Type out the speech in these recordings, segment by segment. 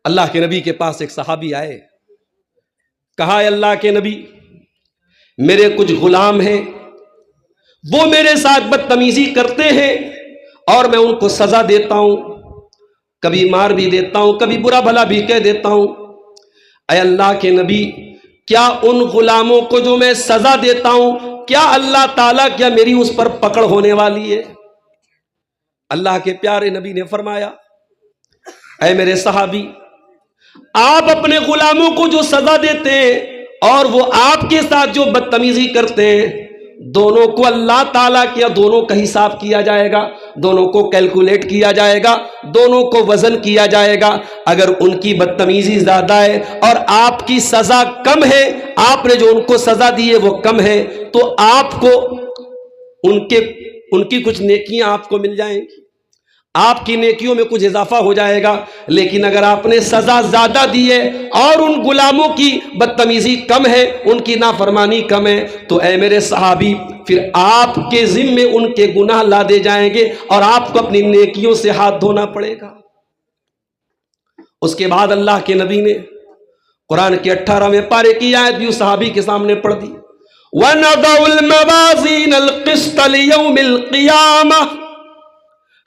اللہ کے نبی کے پاس ایک صحابی آئے، کہا اے اللہ کے نبی، میرے کچھ غلام ہیں، وہ میرے ساتھ بدتمیزی کرتے ہیں اور میں ان کو سزا دیتا ہوں، کبھی مار بھی دیتا ہوں، کبھی برا بھلا بھی کہہ دیتا ہوں۔ اے اللہ کے نبی، کیا ان غلاموں کو جو میں سزا دیتا ہوں، کیا اللہ تعالیٰ کیا میری اس پر پکڑ ہونے والی ہے؟ اللہ کے پیارے نبی نے فرمایا، اے میرے صحابی، آپ اپنے غلاموں کو جو سزا دیتے ہیں اور وہ آپ کے ساتھ جو بدتمیزی کرتے ہیں، دونوں کو اللہ تعالیٰ کیا دونوں کا حساب کیا جائے گا، دونوں کو کیلکولیٹ کیا جائے گا، دونوں کو وزن کیا جائے گا۔ اگر ان کی بدتمیزی زیادہ ہے اور آپ کی سزا کم ہے، آپ نے جو ان کو سزا دی ہے وہ کم ہے، تو آپ کو ان کی کچھ نیکیاں آپ کو مل جائیں گی، آپ کی نیکیوں میں کچھ اضافہ ہو جائے گا۔ لیکن اگر آپ نے سزا زیادہ دی ہے اور ان غلاموں کی بدتمیزی کم ہے، ان کی نافرمانی کم ہے، تو اے میرے صحابی، پھر آپ کے ذمے ان کے گناہ لادے جائیں گے اور آپ کو اپنی نیکیوں سے ہاتھ دھونا پڑے گا۔ اس کے بعد اللہ کے نبی نے قرآن کے 18ویں پارے کی آیت بھی اس صحابی کے سامنے پڑھ دی، وَنَضَعُ الْمَوَازِينَ الْقِسْطَ لِيَوْمِ الْقِيَامَةِ،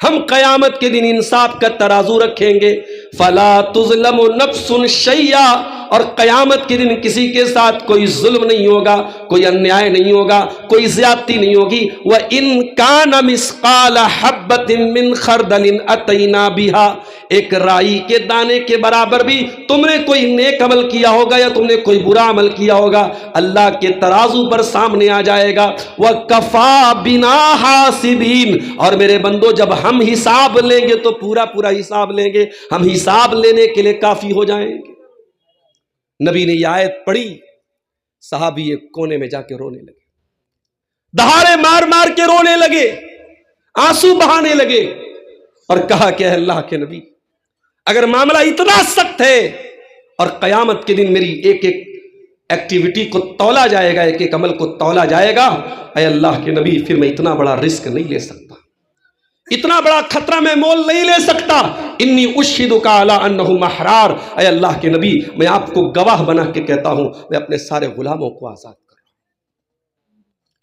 ہم قیامت کے دن انصاف کا ترازو رکھیں گے، فَلَا تُظْلَمُ نَفْسٌ شَيْئًا، اور قیامت کے دن کسی کے ساتھ کوئی ظلم نہیں ہوگا، کوئی انیائے نہیں ہوگا، کوئی زیادتی نہیں ہوگی۔ وَإِن كَانَ مِثْقَالَ حَبَّةٍ مِّنْ خَرْدَلٍ أَتَيْنَا بِهَا، ایک رائی کے دانے کے برابر بھی تم نے کوئی نیک عمل کیا ہوگا یا تم نے کوئی برا عمل کیا ہوگا، اللہ کے ترازو پر سامنے آ جائے گا۔ وَكَفَى بِنَا حَاسِبِينَ، اور میرے بندو، جب ہم حساب لیں گے تو پورا حساب لیں گے، ہم حساب لینے کے لیے کافی ہو جائیں گے۔ نبی نے یہ آیت پڑھی، صحابی ایک کونے میں جا کے رونے لگے، دہاڑے مار مار کے رونے لگے، آنسو بہانے لگے، اور کہا کہ اے اللہ کے نبی، اگر معاملہ اتنا سخت ہے اور قیامت کے دن میری ایک ایک ایکٹیویٹی کو تولا جائے گا، ایک ایک عمل کو تولا جائے گا، اے اللہ کے نبی، پھر میں اتنا بڑا رسک نہیں لے سکتا، اتنا بڑا خطرہ میں مول نہیں لے سکتا۔ انی اشہدک علی انہم احرار، اے اللہ کے نبی، میں آپ کو گواہ بنا کے کہتا ہوں، میں اپنے سارے غلاموں کو آزاد کر رہا ہوں۔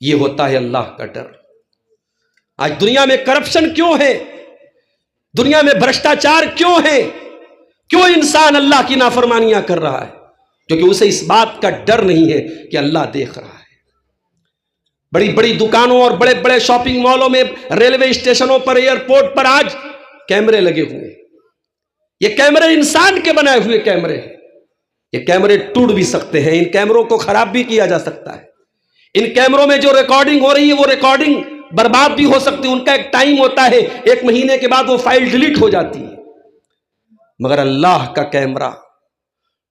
یہ ہوتا ہے اللہ کا ڈر۔ آج دنیا میں کرپشن کیوں ہے؟ دنیا میں بھرشٹاچار کیوں ہے؟ کیوں انسان اللہ کی نافرمانیاں کر رہا ہے؟ کیونکہ اسے اس بات کا ڈر نہیں ہے کہ اللہ دیکھ رہا ہے۔ بڑی بڑی دکانوں اور بڑے بڑے شاپنگ مالوں میں، ریلوے اسٹیشنوں پر، ایئرپورٹ پر آج کیمرے لگے ہوئے ہیں۔ یہ کیمرے انسان کے بنائے ہوئے کیمرے ہیں۔ یہ کیمرے ٹوٹ بھی سکتے ہیں، ان کیمروں کو خراب بھی کیا جا سکتا ہے۔ ان کیمروں میں جو ریکارڈنگ ہو رہی ہے وہ ریکارڈنگ برباد بھی ہو سکتی ہے، ان کا ایک ٹائم ہوتا ہے، 1 مہینے کے بعد وہ فائل ڈیلیٹ ہو جاتی ہے۔ مگر اللہ کا کیمرہ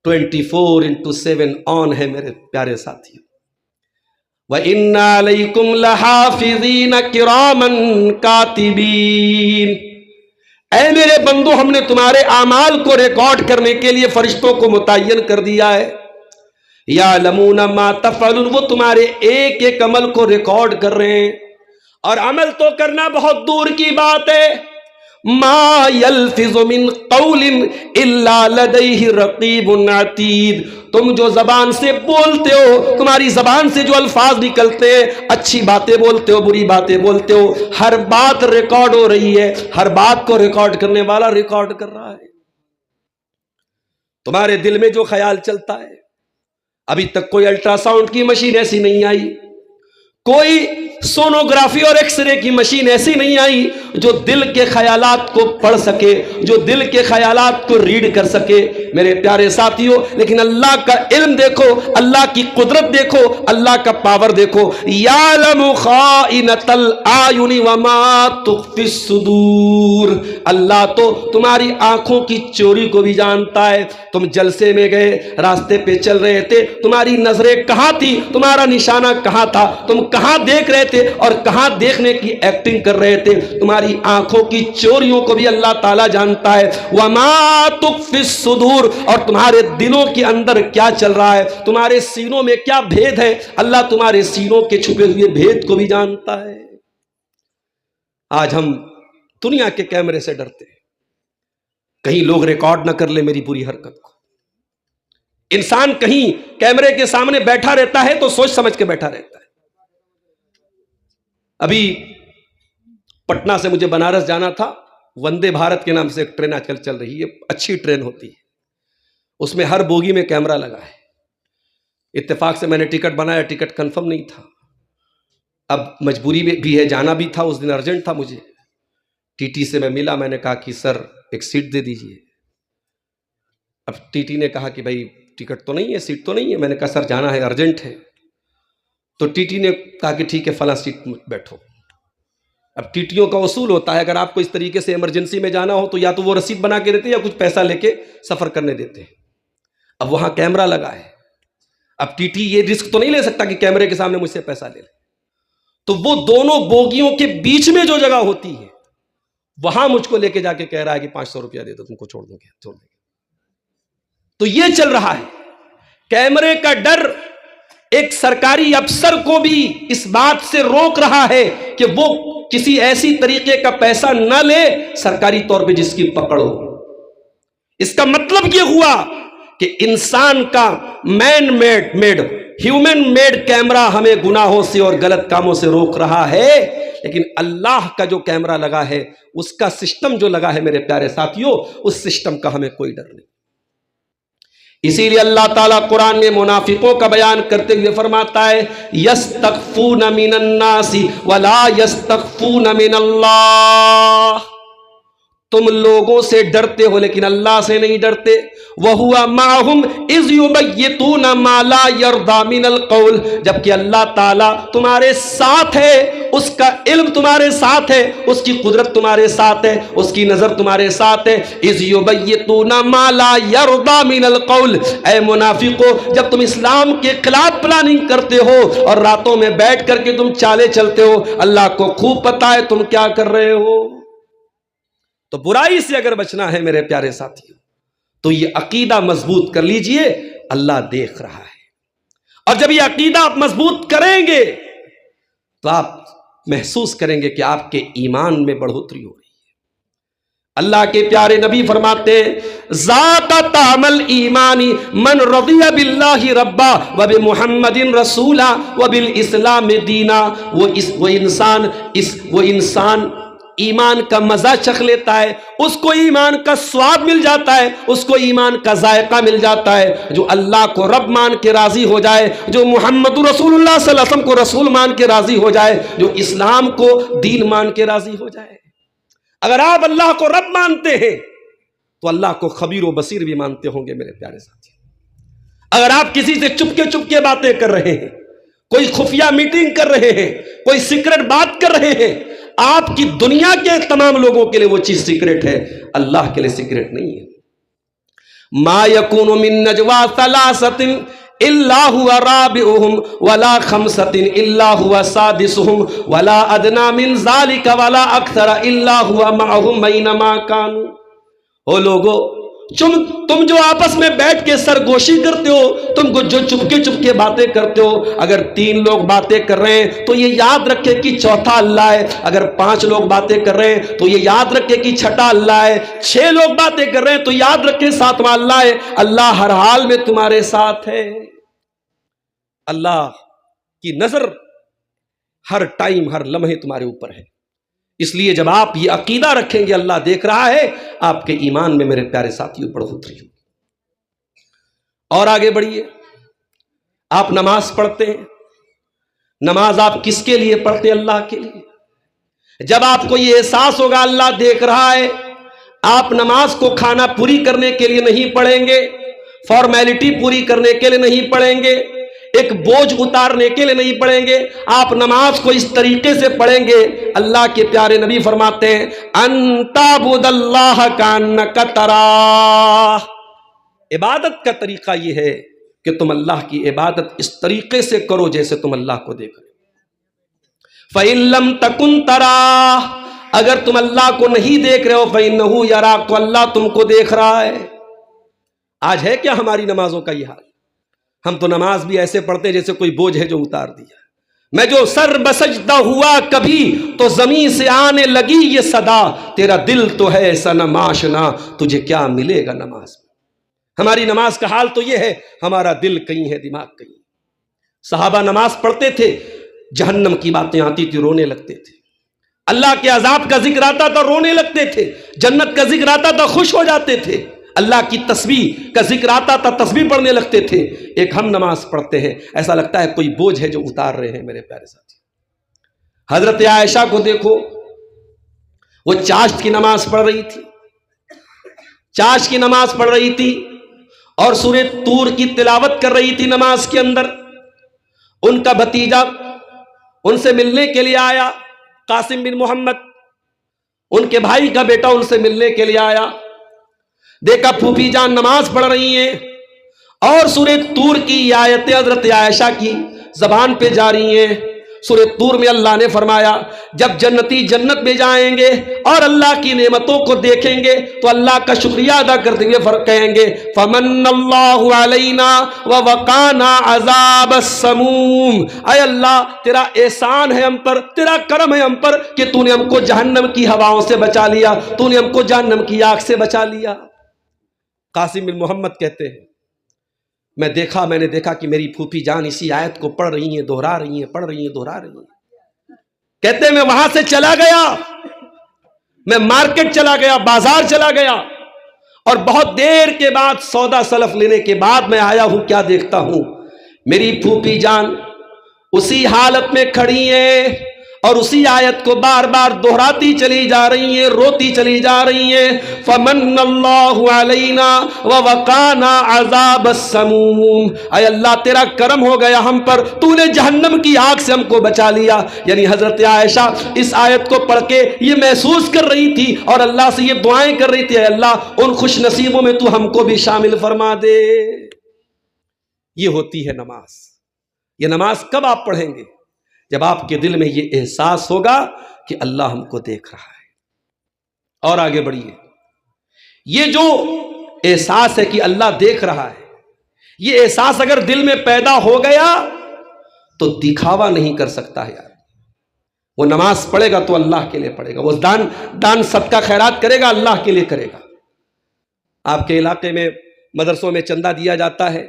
24/7 آن ہے میرے پیارے ساتھیوں۔ وَإِنَّ عَلَيْكُمْ لَحَافِظِينَ كِرَامًا كَاتِبِينَ، اے میرے بندو، ہم نے تمہارے اعمال کو ریکارڈ کرنے کے لیے فرشتوں کو متعین کر دیا ہے۔ يَعْلَمُونَ مَا تَفْعَلُونَ، وہ تمہارے ایک ایک عمل کو ریکارڈ کر رہے ہیں، اور عمل تو کرنا بہت دور کی بات ہے۔ مَا يَلْفِظُ مِنْ قَوْلٍ إِلَّا لَدَيْهِ رَقِيبٌ عَتِيدٌ، تم جو زبان سے بولتے ہو، تمہاری زبان سے جو الفاظ نکلتے ہیں، اچھی باتیں بولتے ہو، بری باتیں بولتے ہو، ہر بات ریکارڈ ہو رہی ہے، ہر بات کو ریکارڈ کرنے والا ریکارڈ کر رہا ہے۔ تمہارے دل میں جو خیال چلتا ہے، ابھی تک کوئی الٹرا ساؤنڈ کی مشین ایسی نہیں آئی، کوئی سونوگرافی اور ایکس رے کی مشین ایسی نہیں آئی جو دل کے خیالات کو پڑھ سکے، جو دل کے خیالات کو ریڈ کر سکے میرے پیارے ساتھیوں۔ لیکن اللہ کا علم دیکھو، اللہ کی قدرت دیکھو، اللہ کا پاور دیکھو۔ یعلم خائنۃ الاعین وما تخفی الصدور، اللہ تو تمہاری آنکھوں کی چوری کو بھی جانتا ہے۔ تم جلسے میں گئے، راستے پہ چل رہے تھے، تمہاری نظریں کہاں تھی، تمہارا نشانہ کہاں تھا، تم کہاں دیکھ رہے تھے اور کہاں دیکھنے کی ایکٹنگ کر رہے تھے، تمہاری آنکھوں کی چوریوں کو بھی اللہ تعالیٰ جانتا ہے۔ وما تخفی الصدور، اور تمہارے دلوں کے اندر کیا چل رہا ہے، تمہارے سینوں میں کیا بھید ہے، اللہ تمہارے سینوں کے چھپے ہوئے بھید کو بھی جانتا ہے۔ آج ہم دنیا کے کیمرے سے ڈرتے ہیں، کہیں لوگ ریکارڈ نہ کر لے میری بری حرکت کو. انسان کہیں کیمرے کے سامنے بیٹھا رہتا ہے تو سوچ سمجھ کے بیٹھا رہتا ہے. ابھی پٹنہ سے مجھے بنارس جانا تھا. وندے بھارت کے نام سے ایک ٹرین آج کل چل رہی ہے, اچھی ٹرین ہوتی ہے, اس میں ہر بوگی میں کیمرہ لگا ہے. اتفاق سے میں نے ٹکٹ بنایا, ٹکٹ کنفرم نہیں تھا. اب مجبوری بھی ہے, جانا بھی تھا, اس دن ارجنٹ تھا مجھے. ٹی ٹی سے میں ملا, میں نے کہا کہ سر ایک سیٹ دے دیجئے. اب ٹی ٹی نے کہا کہ بھائی ٹکٹ تو نہیں ہے, سیٹ تو نہیں ہے. میں نے کہا سر جانا ہے, ارجنٹ ہے. تو ٹی ٹی نے کہا کہ ٹھیک ہے فلاں سیٹ بیٹھو. اب ٹی ٹیوں کا اصول ہوتا ہے اگر آپ کو اس طریقے سے ایمرجنسی میں جانا ہو تو یا تو وہ رسید بنا کے دیتے یا کچھ پیسہ لے کے سفر کرنے دیتے ہیں. اب وہاں کیمرہ لگا ہے, اب ٹی ٹی یہ رسک تو نہیں لے سکتا کہ کیمرے کے سامنے مجھ سے پیسہ لے لے. تو وہ دونوں بوگیوں کے بیچ میں جو جگہ ہوتی ہے وہاں مجھ کو لے کے جا کے کہہ رہا ہے کہ 500 روپیہ دے دو, تم کو چھوڑ دوں گے. تو یہ چل رہا ہے. کیمرے کا ڈر ایک سرکاری افسر کو بھی اس بات سے روک رہا ہے کہ وہ کسی ایسی طریقے کا پیسہ نہ لے سرکاری طور پہ جس کی پکڑ ہو. اس کا مطلب یہ ہوا کہ انسان کا man made human made camera ہمیں گناہوں سے اور غلط کاموں سے روک رہا ہے, لیکن اللہ کا جو کیمرہ لگا ہے, اس کا سسٹم جو لگا ہے میرے پیارے ساتھیوں, اس سسٹم کا ہمیں کوئی ڈر نہیں. اسی لیے اللہ تعالیٰ قرآن میں منافقوں کا بیان کرتے ہوئے فرماتا ہے یستخفون من الناس ولا یستخفون من اللہ. تم لوگوں سے ڈرتے ہو لیکن اللہ سے نہیں ڈرتے. وَهُوَ مَعَهُمْ إِذْ يُبَيِّتُونَ مَا لَا يَرْضَى مِنَ الْقَوْلِ. جبکہ اللہ تعالیٰ تمہارے ساتھ ہے, اس کا علم تمہارے ساتھ ہے, اس کی قدرت تمہارے ساتھ ہے, اس کی نظر تمہارے ساتھ ہے. إِذْ يُبَيِّتُونَ مَا لَا يَرْضَى مِنَ الْقَوْلِ. اے منافقو, جب تم اسلام کے خلاف پلاننگ کرتے ہو اور راتوں میں بیٹھ کر کے تم چالے چلتے ہو, اللہ کو خوب پتا ہے تم کیا کر رہے ہو. تو برائی سے اگر بچنا ہے میرے پیارے ساتھیوں تو یہ عقیدہ مضبوط کر لیجئے, اللہ دیکھ رہا ہے. اور جب یہ عقیدہ آپ مضبوط کریں گے تو آپ محسوس کریں گے کہ آپ کے ایمان میں بڑھوتری ہو رہی ہے. اللہ کے پیارے نبی فرماتے ہیں ذاق طعم الایمان من رضی باللہ ربا وبمحمد رسولا وبالاسلام دینا. وہ انسان ایمان کا مزہ چکھ لیتا ہے, اس کو ایمان کا سواد مل جاتا ہے, اس کو ایمان کا ذائقہ مل جاتا ہے جو اللہ کو رب مان کے راضی ہو جائے, جو محمد رسول اللہ صلی اللہ علیہ وسلم کو رسول مان کے راضی ہو جائے, جو اسلام کو دین مان کے راضی ہو جائے. اگر آپ اللہ کو رب مانتے ہیں تو اللہ کو خبیر و بصیر بھی مانتے ہوں گے میرے پیارے ساتھی. اگر آپ کسی سے چپ کے باتیں کر رہے ہیں, کوئی خفیہ میٹنگ کر رہے ہیں, کوئی سیکرٹ بات کر رہے ہیں, آپ کی دنیا کے تمام لوگوں کے لیے وہ چیز سیکرٹ ہے, اللہ کے لیے سیکرٹ نہیں ہے. ما یکون من نجوا ثلاثۃ الا هو رابعهم ولا خمسۃ الا هو سادسهم ولا ادنى من ذلك ولا اکثر الا هو معهم اينما كانوا. او لوگو, تم جو آپس میں بیٹھ کے سرگوشی کرتے ہو, تم کو جو چپ کے باتیں کرتے ہو, اگر 3 لوگ باتیں کر رہے ہیں تو یہ یاد رکھے کہ چوتھا اللہ ہے. اگر 5 لوگ باتیں کر رہے ہیں تو یہ یاد رکھے کہ چھٹا اللہ ہے. 6 لوگ باتیں کر رہے ہیں تو یاد رکھے 7واں اللہ ہے. اللہ ہر حال میں تمہارے ساتھ ہے. اللہ کی نظر ہر ٹائم ہر لمحے تمہارے اوپر ہے. اس لیے جب آپ یہ عقیدہ رکھیں گے اللہ دیکھ رہا ہے, آپ کے ایمان میں میرے پیارے ساتھیوں بڑھوتری ہوگی. اور آگے بڑھیے. آپ نماز پڑھتے ہیں, نماز آپ کس کے لیے پڑھتے ہیں؟ اللہ کے لیے. جب آپ کو یہ احساس ہوگا اللہ دیکھ رہا ہے, آپ نماز کو کھانا پوری کرنے کے لیے نہیں پڑھیں گے, فارمیلٹی پوری کرنے کے لیے نہیں پڑھیں گے, ایک بوجھ اتارنے کے لیے نہیں پڑھیں گے. آپ نماز کو اس طریقے سے پڑھیں گے. اللہ کے پیارے نبی فرماتے ہیں ان تعبد اللہ کانک تراہ. عبادت کا طریقہ یہ ہے کہ تم اللہ کی عبادت اس طریقے سے کرو جیسے تم اللہ کو دیکھ رہے. فَإِن لَمْ تَكُنْ تَرَاهُ, اگر تم اللہ کو نہیں دیکھ رہے ہو, فَإِنَّهُ يَرَاكَ, تو اللہ تم کو دیکھ رہا ہے. آج ہے کیا ہماری نمازوں کا یہ حال؟ ہم تو نماز بھی ایسے پڑھتے ہیں جیسے کوئی بوجھ ہے جو اتار دیا. میں جو سر بسجدہ ہوا کبھی تو زمین سے آنے لگی یہ صدا، تیرا دل تو ہے صنم آشنا، تجھے کیا ملے گا نماز میں۔ ہماری نماز کا حال تو یہ ہے، ہمارا دل کہیں ہے، دماغ کہیں۔ صحابہ نماز پڑھتے تھے، جہنم کی باتیں آتی تھی رونے لگتے تھے، اللہ کے عذاب کا ذکر آتا تھا رونے لگتے تھے، جنت کا ذکر آتا تھا خوش ہو جاتے تھے، اللہ کی تسبیح کا ذکر آتا تھا تسبیح پڑھنے لگتے تھے۔ ایک ہم نماز پڑھتے ہیں، ایسا لگتا ہے کوئی بوجھ ہے جو اتار رہے ہیں۔ میرے پیارے ساتھی، حضرت عائشہ کو دیکھو، وہ چاشت کی نماز پڑھ رہی تھی، چاشت کی نماز پڑھ رہی تھی اور سورہ طور کی تلاوت کر رہی تھی نماز کے اندر۔ ان کا بھتیجا ان سے ملنے کے لیے آیا، قاسم بن محمد، ان کے بھائی کا بیٹا ان سے ملنے کے لیے آیا۔ دیکھا پھوپھی جان نماز پڑھ رہی ہیں اور سورہ طور کی آیتیں حضرت عائشہ کی زبان پہ جا رہی ہیں۔ سورہ طور میں اللہ نے فرمایا جب جنتی جنت میں جائیں گے اور اللہ کی نعمتوں کو دیکھیں گے تو اللہ کا شکریہ ادا کرتے ہوئے کہیں گے فمن اللہ علینا ووقانا عذاب السموم، اے اللہ تیرا احسان ہے ہم پر، تیرا کرم ہے ہم پر کہ تو نے ہم کو جہنم کی ہواؤں سے بچا لیا، تو نے ہم کو جہنم کی آگ سے بچا لیا۔ قاسم بن محمد کہتے ہیں میں نے دیکھا کہ میری پھوپھی جان اسی آیت کو پڑھ رہی ہیں، دہرا رہی ہیں، پڑھ رہی ہیں، دہرا رہی ہیں۔ کہتے ہیں میں وہاں سے چلا گیا، میں مارکیٹ چلا گیا، بازار چلا گیا، اور بہت دیر کے بعد سودا سلف لینے کے بعد میں آیا ہوں، کیا دیکھتا ہوں میری پھوپھی جان اسی حالت میں کھڑی ہیں اور اسی آیت کو بار بار دہراتی چلی جا رہی ہیں، روتی چلی جا رہی ہیں فمن اللہ علینا ووقانا عذاب السموم، اے اللہ تیرا کرم ہو گیا ہم پر، تو نے جہنم کی آگ سے ہم کو بچا لیا۔ یعنی حضرت عائشہ اس آیت کو پڑھ کے یہ محسوس کر رہی تھی اور اللہ سے یہ دعائیں کر رہی تھی اے اللہ ان خوش نصیبوں میں تو ہم کو بھی شامل فرما دے۔ یہ ہوتی ہے نماز۔ یہ نماز کب آپ پڑھیں گے؟ جب آپ کے دل میں یہ احساس ہوگا کہ اللہ ہم کو دیکھ رہا ہے۔ اور آگے بڑھیے، یہ جو احساس ہے کہ اللہ دیکھ رہا ہے، یہ احساس اگر دل میں پیدا ہو گیا تو دکھاوا نہیں کر سکتا ہے۔ وہ نماز پڑھے گا تو اللہ کے لیے پڑھے گا، وہ دان صدقہ خیرات کرے گا اللہ کے لیے کرے گا۔ آپ کے علاقے میں مدرسوں میں چندہ دیا جاتا ہے،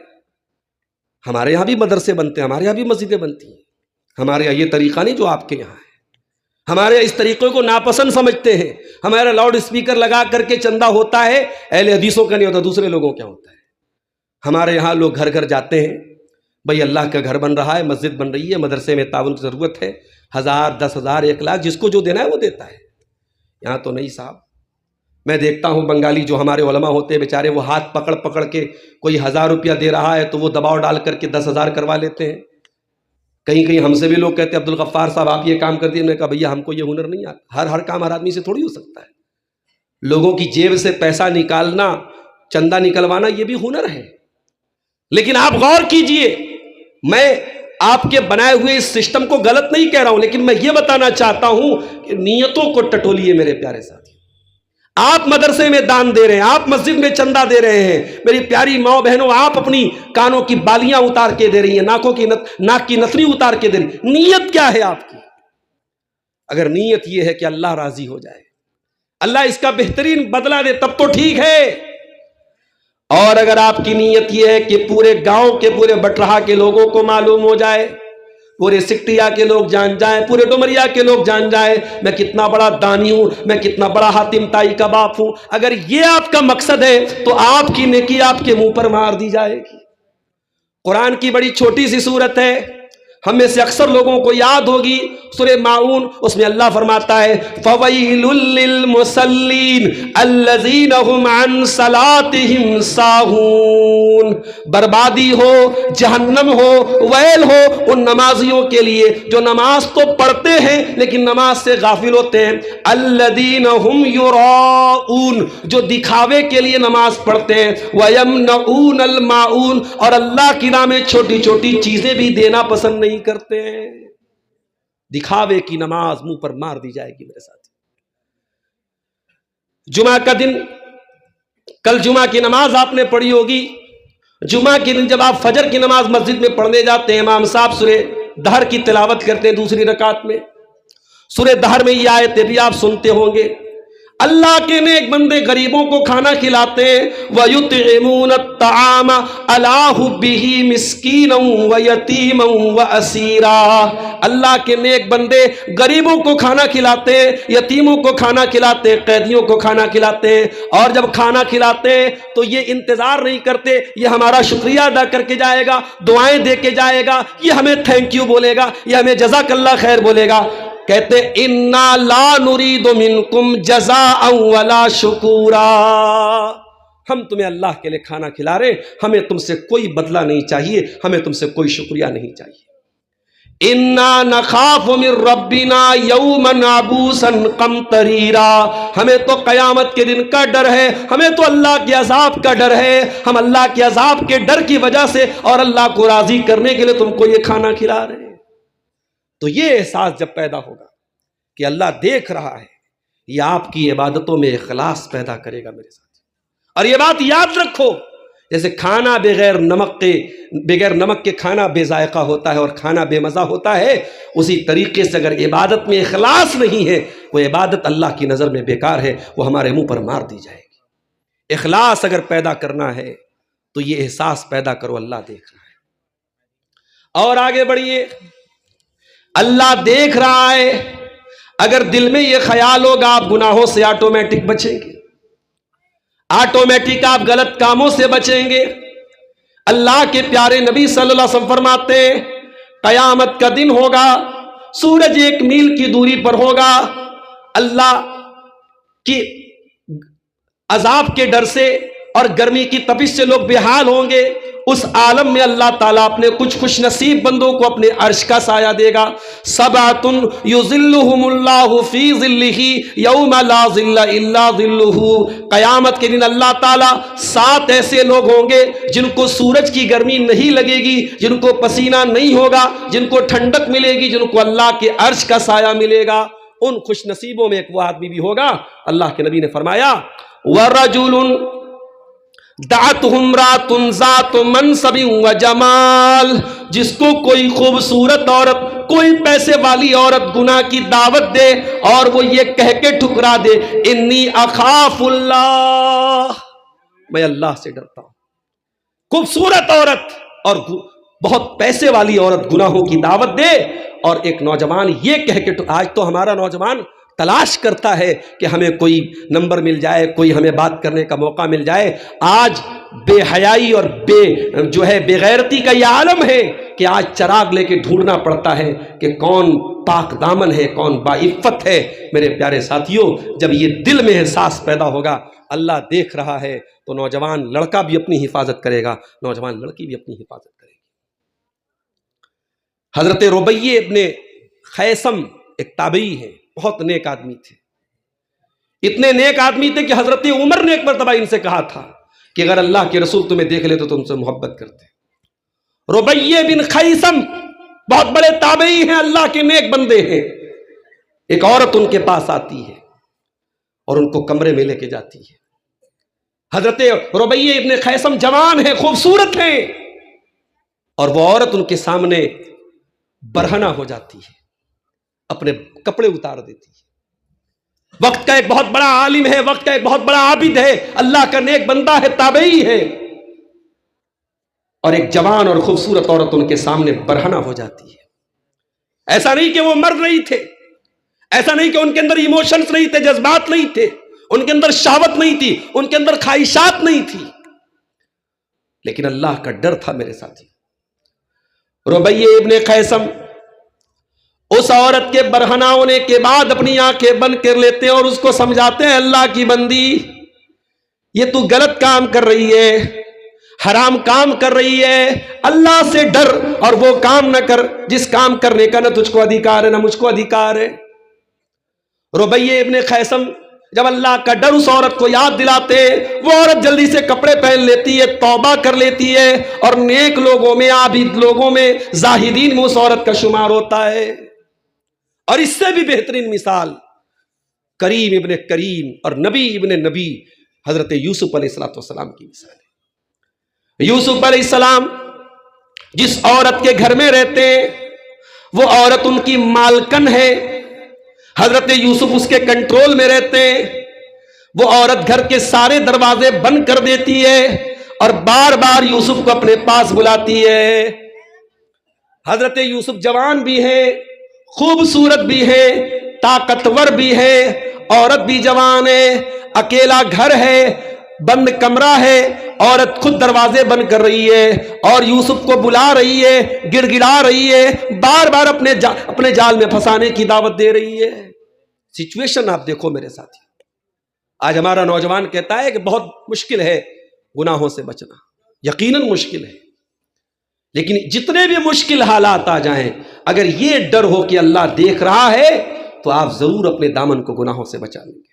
ہمارے یہاں بھی مدرسے بنتے ہیں، ہمارے یہاں بھی مسجدیں بنتی ہیں، ہمارے یہاں یہ طریقہ نہیں جو آپ کے یہاں ہے۔ ہمارے اس طریقے کو ناپسند سمجھتے ہیں، ہمارا لاؤڈ اسپیکر لگا کر کے چندہ ہوتا ہے، اہل حدیثوں کا نہیں ہوتا، دوسرے لوگوں کا ہوتا ہے۔ ہمارے یہاں لوگ گھر گھر جاتے ہیں، بھئی اللہ کا گھر بن رہا ہے، مسجد بن رہی ہے، مدرسے میں تعاون کی ضرورت ہے، 1000 10,000 1 لاکھ جس کو جو دینا ہے وہ دیتا ہے۔ یہاں تو نہیں صاحب، میں دیکھتا ہوں بنگالی جو ہمارے علماء ہوتے ہیں بیچارے، وہ ہاتھ پکڑ پکڑ کے کوئی 1000 روپیہ دے رہا ہے تو وہ دباؤ ڈال کر کے 10,000 کروا لیتے ہیں۔ کہیں کہیں ہم سے بھی لوگ کہتے ہیں عبدالغفار صاحب آپ یہ کام کر دیے، میں نے کہا بھیا ہم کو یہ ہنر نہیں آتا، ہر کام ہر آدمی سے تھوڑی ہو سکتا ہے۔ لوگوں کی جیب سے پیسہ نکالنا، چندہ نکلوانا یہ بھی ہنر ہے۔ لیکن آپ غور کیجئے، میں آپ کے بنائے ہوئے اس سسٹم کو غلط نہیں کہہ رہا ہوں، لیکن میں یہ بتانا چاہتا ہوں کہ نیتوں کو ٹٹولیے میرے پیارے ساتھی۔ آپ مدرسے میں دان دے رہے ہیں، آپ مسجد میں چندہ دے رہے ہیں، میری پیاری ماں بہنوں آپ اپنی کانوں کی بالیاں اتار کے دے رہی ہیں، ناک کی نتنی اتار کے دے رہی ہیں۔ نیت کیا ہے آپ کی؟ اگر نیت یہ ہے کہ اللہ راضی ہو جائے، اللہ اس کا بہترین بدلہ دے، تب تو ٹھیک ہے۔ اور اگر آپ کی نیت یہ ہے کہ پورے گاؤں کے، پورے بٹرہا کے لوگوں کو معلوم ہو جائے، پورے سکٹیا کے لوگ جان جائیں، پورے ڈومریا کے لوگ جان جائیں میں کتنا بڑا دانی ہوں، میں کتنا بڑا حاتم طائی کا باپ ہوں، اگر یہ آپ کا مقصد ہے تو آپ کی نیکی آپ کے منہ پر مار دی جائے گی۔ قرآن کی بڑی چھوٹی سی سورت ہے، ہم میں سے اکثر لوگوں کو یاد ہوگی، سورہ ماعون، اس میں اللہ فرماتا ہے فَوَيْلٌ لِّلْمُصَلِّينَ الَّذِينَ هُمْ عَنْ صَلَاتِهِمْ سَاهُونَ، بربادی ہو، جہنم ہو، ویل ہو ان نمازیوں کے لیے جو نماز تو پڑھتے ہیں لیکن نماز سے غافل ہوتے ہیں، الَّذِينَ هُمْ يُرَاءُونَ جو دکھاوے کے لیے نماز پڑھتے ہیں، وَيَمْنَعُونَ الْمَاعُونَ اور اللہ کی راہ میں چھوٹی چھوٹی چیزیں بھی دینا پسند نہیں کرتے ہیں۔ دکھاوے کی نماز منہ پر مار دی جائے گی میرے ساتھ۔ جمعہ کا دن، کل جمعہ کی نماز آپ نے پڑھی ہوگی، جمعہ کے دن جب آپ فجر کی نماز مسجد میں پڑھنے جاتے ہیں، امام صاحب سورہ دہر کی تلاوت کرتے ہیں دوسری رکعت میں. سورہ دہر میں یہ آیتیں بھی آپ سنتے ہوں گے. اللہ کے نیک بندے غریبوں کو کھانا کھلاتے ہیں. وَيُطْعِمُونَ الطَّعَامَ عَلَىٰ حُبِّهِ مِسْكِينًا وَيَتِيمًا وَأَسِيرًا. اللہ کے نیک بندے غریبوں کو کھانا کھلاتے ہیں, یتیموں کو کھانا کھلاتے ہیں, قیدیوں کو کھانا کھلاتے ہیں. اور جب کھانا کھلاتے ہیں تو یہ انتظار نہیں کرتے یہ ہمارا شکریہ ادا کر کے جائے گا, دعائیں دے کے جائے گا, یہ ہمیں تھینک یو بولے گا, یہ ہمیں جزاک اللہ خیر بولے گا. کہتے اِنَّا لَا نُرِيدُ مِنْكُمْ جَزَاءً وَلَا شُكُورًا. ہم تمہیں اللہ کے لیے کھانا کھلا رہے, ہمیں تم سے کوئی بدلہ نہیں چاہیے, ہمیں تم سے کوئی شکریہ نہیں چاہیے. اِنَّا نَخَافُ مِن رَبِّنَا يَوْمًا عَبُوسًا قَمْطَرِيرًا. ہمیں تو قیامت کے دن کا ڈر ہے, ہمیں تو اللہ کے عذاب کا ڈر ہے. ہم اللہ کے عذاب کے ڈر کی وجہ سے اور اللہ کو راضی کرنے کے لیے تم کو یہ کھانا کھلا رہے ہیں. تو یہ احساس جب پیدا ہوگا کہ اللہ دیکھ رہا ہے, یہ آپ کی عبادتوں میں اخلاص پیدا کرے گا میرے ساتھ. اور یہ بات یاد رکھو, جیسے کھانا بغیر نمک کے کھانا بے ذائقہ ہوتا ہے اور کھانا بے مزہ ہوتا ہے, اسی طریقے سے اگر عبادت میں اخلاص نہیں ہے وہ عبادت اللہ کی نظر میں بیکار ہے, وہ ہمارے منہ پر مار دی جائے گی. اخلاص اگر پیدا کرنا ہے تو یہ احساس پیدا کرو اللہ دیکھ رہا ہے. اور آگے بڑھیے, اللہ دیکھ رہا ہے, اگر دل میں یہ خیال ہوگا آپ گناہوں سے آٹومیٹک بچیں گے, آٹومیٹک آپ غلط کاموں سے بچیں گے. اللہ کے پیارے نبی صلی اللہ علیہ وسلم فرماتے ہیں قیامت کا دن ہوگا, سورج 1 میل کی دوری پر ہوگا, اللہ کی عذاب کے ڈر سے اور گرمی کی تپش سے لوگ بے حال ہوں گے. اس عالم میں اللہ تعالیٰ اپنے کچھ خوش نصیب بندوں کو اپنے عرش کا سایہ دے گا. سبعۃ یظلھم اللہ فی ظلہ یوم لا ظل الا ظلہ. قیامت کے دن اللہ تعالیٰ 7 ایسے لوگ ہوں گے جن کو سورج کی گرمی نہیں لگے گی, جن کو پسینہ نہیں ہوگا, جن کو ٹھنڈک ملے گی, جن کو اللہ کے عرش کا سایہ ملے گا. ان خوش نصیبوں میں ایک وہ آدمی بھی ہوگا, اللہ کے نبی نے فرمایا وَرَجُلٌ دعته امرأة ذات منصب و جمال. جس کو کوئی خوبصورت عورت, کوئی پیسے والی عورت گناہ کی دعوت دے اور وہ یہ کہہ کے ٹھکرا دے انی اخاف اللہ, میں اللہ سے ڈرتا ہوں. خوبصورت عورت اور بہت پیسے والی عورت گناہوں کی دعوت دے, اور ایک نوجوان یہ کہہ کے, آج تو ہمارا نوجوان تلاش کرتا ہے کہ ہمیں کوئی نمبر مل جائے, کوئی ہمیں بات کرنے کا موقع مل جائے. آج بے حیائی اور بے غیرتی کا یہ عالم ہے کہ آج چراغ لے کے ڈھونڈنا پڑتا ہے کہ کون پاک دامن ہے, کون باعفت ہے. میرے پیارے ساتھیوں, جب یہ دل میں احساس پیدا ہوگا اللہ دیکھ رہا ہے تو نوجوان لڑکا بھی اپنی حفاظت کرے گا, نوجوان لڑکی بھی اپنی حفاظت کرے گی. حضرت ربیع ابن خیثم ایک تابعی ہے, بہت نیک آدمی تھے. اتنے نیک آدمی تھے کہ حضرت عمر نے ایک مرتبہ ان سے کہا تھا کہ اگر اللہ کے رسول تمہیں دیکھ لے تو تم سے محبت کرتے. ربیع بن خیثم بہت بڑے تابعی ہیں, اللہ کے نیک بندے ہیں. ایک عورت ان کے پاس آتی ہے اور ان کو کمرے میں لے کے جاتی ہے. حضرت ربیع ابن خیثم جوان ہیں, خوبصورت ہیں, اور وہ عورت ان کے سامنے برہنہ ہو جاتی ہے, اپنے کپڑے اتار دیتی ہے. وقت کا ایک بہت بڑا عالم ہے, وقت کا ایک بہت بڑا عابد ہے, اللہ کا نیک بندہ ہے, تابعی ہے, اور ایک جوان اور خوبصورت عورت ان کے سامنے برہنہ ہو جاتی ہے. ایسا نہیں کہ وہ مرد نہیں تھے, ایسا نہیں کہ ان کے اندر ایموشنز نہیں تھے, جذبات نہیں تھے, ان کے اندر شہوت نہیں تھی, ان کے اندر خواہشات نہیں تھی, لیکن اللہ کا ڈر تھا. میرے ساتھی, ربیع ابن خیثم اس عورت کے برہنہ ہونے کے بعد اپنی آنکھیں بند کر لیتے ہیں اور اس کو سمجھاتے ہیں اللہ کی بندی, یہ تو غلط کام کر رہی ہے, حرام کام کر رہی ہے, اللہ سے ڈر اور وہ کام نہ کر جس کام کرنے کا نہ تجھ کو ادھیکار ہے نہ مجھ کو ادھیکار ہے. ربیع ابن خیثم جب اللہ کا ڈر اس عورت کو یاد دلاتے, وہ عورت جلدی سے کپڑے پہن لیتی ہے, توبہ کر لیتی ہے, اور نیک لوگوں میں, عابد لوگوں میں, زاہدین میں اس عورت کا شمار ہوتا ہے. اور اس سے بھی بہترین مثال کریم ابن کریم اور نبی ابن نبی حضرت یوسف علیہ السلام کی مثال ہے. یوسف علیہ السلام جس عورت کے گھر میں رہتے ہیں, وہ عورت ان کی مالکن ہے، حضرت یوسف اس کے کنٹرول میں رہتے ہیں. وہ عورت گھر کے سارے دروازے بند کر دیتی ہے اور بار بار یوسف کو اپنے پاس بلاتی ہے. حضرت یوسف جوان بھی ہیں، خوبصورت بھی ہیں، طاقتور بھی ہے، عورت بھی جوان ہے، اکیلا گھر ہے، بند کمرہ ہے، عورت خود دروازے بند کر رہی ہے اور یوسف کو بلا رہی ہے، گڑ گڑا رہی ہے، بار بار اپنے جال میں پھنسانے کی دعوت دے رہی ہے. سچویشن آپ دیکھو میرے ساتھی. آج ہمارا نوجوان کہتا ہے کہ بہت مشکل ہے گناہوں سے بچنا، یقیناً مشکل ہے، لیکن جتنے بھی مشکل حالات آ جائیں، اگر یہ ڈر ہو کہ اللہ دیکھ رہا ہے تو آپ ضرور اپنے دامن کو گناہوں سے بچا لیں گے.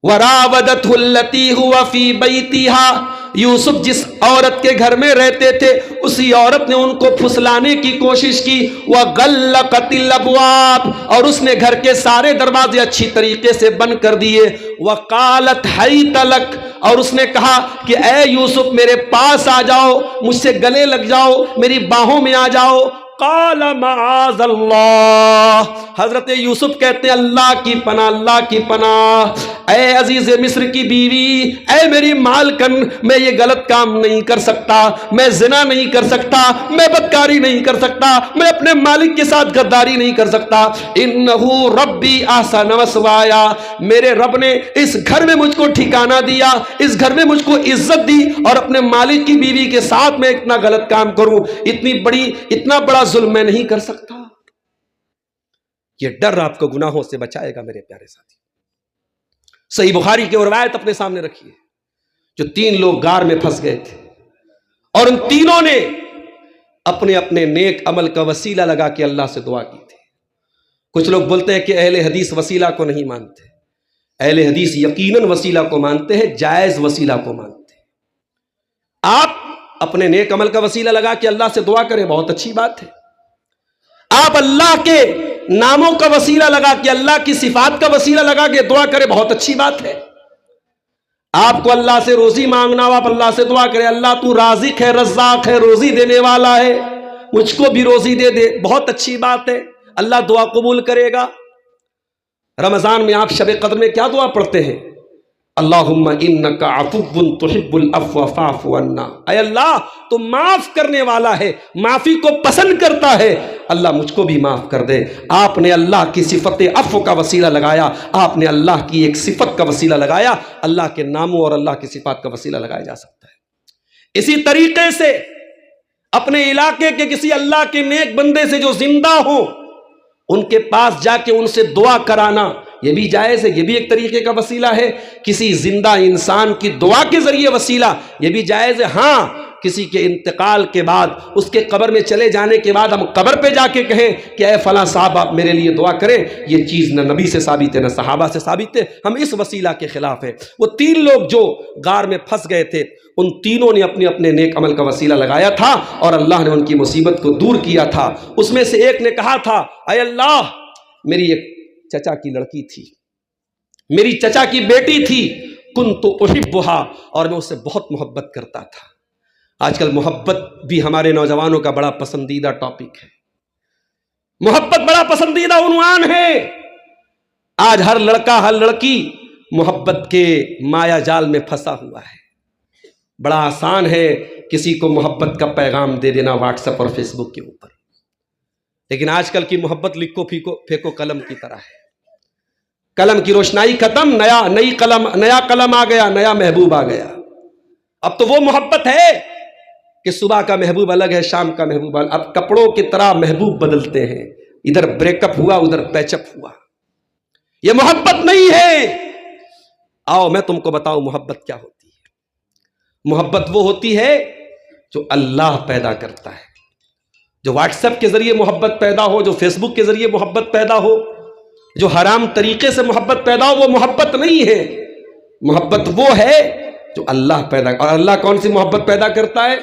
وَرَاوَدَتْهُ الَّتِي هُوَ فِي بَيْتِهَا، یوسف جس عورت کے گھر میں رہتے تھے اسی عورت نے ان کو پھسلانے کی کوشش کی. وَغَلَّقَتِ الْأَبْوَابَ، اور اس نے گھر کے سارے دروازے اچھی طریقے سے بند کر دیے. وَقَالَتْ حَيْتَ لَكَ، اور اس نے کہا کہ اے یوسف میرے پاس آ جاؤ، مجھ سے گلے لگ جاؤ، میری باہوں میں آ جاؤ. قال معاذ اللہ، حضرت یوسف کہتے ہیں اللہ کی پناہ، اللہ کی پناہ. اے عزیز مصر کی بیوی، اے میری مالکن، میں یہ غلط کام نہیں کر سکتا، میں زنا نہیں کر سکتا، میں بدکاری نہیں کر سکتا، میں اپنے مالک کے ساتھ غداری نہیں کر سکتا. انہو ربی احسن مثوایا، میرے رب نے اس گھر میں مجھ کو ٹھکانہ دیا، اس گھر میں مجھ کو عزت دی، اور اپنے مالک کی بیوی کے ساتھ میں اتنا غلط کام کروں، اتنا بڑا ظلم میں نہیں کر سکتا. یہ ڈر آپ کو گناہوں سے بچائے گا میرے پیارے ساتھی. صحیح بخاری کی روایت اپنے سامنے رکھیے، جو 3 لوگ غار میں پھنس گئے تھے اور ان تینوں نے اپنے اپنے نیک عمل کا وسیلہ لگا کے اللہ سے دعا کی تھی. کچھ لوگ بولتے ہیں کہ اہل حدیث وسیلہ کو نہیں مانتے. اہل حدیث یقیناً وسیلہ کو مانتے ہیں، جائز وسیلہ کو مانتے ہیں. آپ اپنے نیک عمل کا وسیلہ لگا کے اللہ سے دعا کریں، بہت اچھی بات ہے. آپ اللہ کے ناموں کا وسیلہ لگا کے، اللہ کی صفات کا وسیلہ لگا کے دعا کریں، بہت اچھی بات ہے. آپ کو اللہ سے روزی مانگنا ہو، آپ اللہ سے دعا کریں اللہ تو رازق ہے، رزاق ہے، روزی دینے والا ہے، مجھ کو بھی روزی دے دے، بہت اچھی بات ہے، اللہ دعا قبول کرے گا. رمضان میں آپ شب قدر میں کیا دعا پڑھتے ہیں؟ اللہم انکا عفو تحب العفو فاعف عنا، اے اللہ تو معاف کرنے والا ہے، معافی کو پسند کرتا ہے، اللہ مجھ کو بھی معاف کر دے. آپ نے اللہ کی صفت عفو کا وسیلہ لگایا، آپ نے اللہ کی ایک صفت کا وسیلہ لگایا. اللہ کے ناموں اور اللہ کی صفات کا وسیلہ لگایا جا سکتا ہے. اسی طریقے سے اپنے علاقے کے کسی اللہ کے نیک بندے سے جو زندہ ہوں، ان کے پاس جا کے ان سے دعا کرانا، یہ بھی جائز ہے، یہ بھی ایک طریقے کا وسیلہ ہے. کسی زندہ انسان کی دعا کے ذریعے وسیلہ، یہ بھی جائز ہے. ہاں، کسی کے انتقال کے بعد، اس کے قبر میں چلے جانے کے بعد ہم قبر پہ جا کے کہیں کہ اے فلاں صاحب آپ میرے لیے دعا کریں، یہ چیز نہ نبی سے ثابت ہے نہ صحابہ سے ثابت ہے، ہم اس وسیلہ کے خلاف ہیں. وہ 3 لوگ جو غار میں پھنس گئے تھے، ان تینوں نے اپنے اپنے نیک عمل کا وسیلہ لگایا تھا اور اللہ نے ان کی مصیبت کو دور کیا تھا. اس میں سے ایک نے کہا تھا اے اللہ، میری ایک چچا کی لڑکی تھی، میری چچا کی بیٹی تھی، کنت احبھا، اور میں اس سے بہت محبت کرتا تھا. آج کل محبت بھی ہمارے نوجوانوں کا بڑا پسندیدہ ٹاپک ہے، محبت بڑا پسندیدہ عنوان ہے. آج ہر لڑکا ہر لڑکی محبت کے مایا جال میں پھنسا ہوا ہے. بڑا آسان ہے کسی کو محبت کا پیغام دے دینا واٹس ایپ اور فیس بک کے اوپر، لیکن آج کل کی محبت لکھو پھینکو قلم کی طرح ہے. قلم کی روشنائی ختم، نیا قلم آ گیا، نیا محبوب آ گیا. اب تو وہ محبت ہے کہ صبح کا محبوب الگ ہے، شام کا محبوب الگ. اب کپڑوں کی طرح محبوب بدلتے ہیں، ادھر بریک اپ ہوا ادھر پیچ اپ ہوا. یہ محبت نہیں ہے. آؤ میں تم کو بتاؤں محبت کیا ہوتی ہے. محبت وہ ہوتی ہے جو اللہ پیدا کرتا ہے. جو واٹس ایپ کے ذریعے محبت پیدا ہو، جو فیس بک کے ذریعے محبت پیدا ہو، جو حرام طریقے سے محبت پیدا ہو، وہ محبت نہیں ہے. محبت وہ ہے جو اللہ پیدا، اور اللہ کون سی محبت پیدا کرتا ہے؟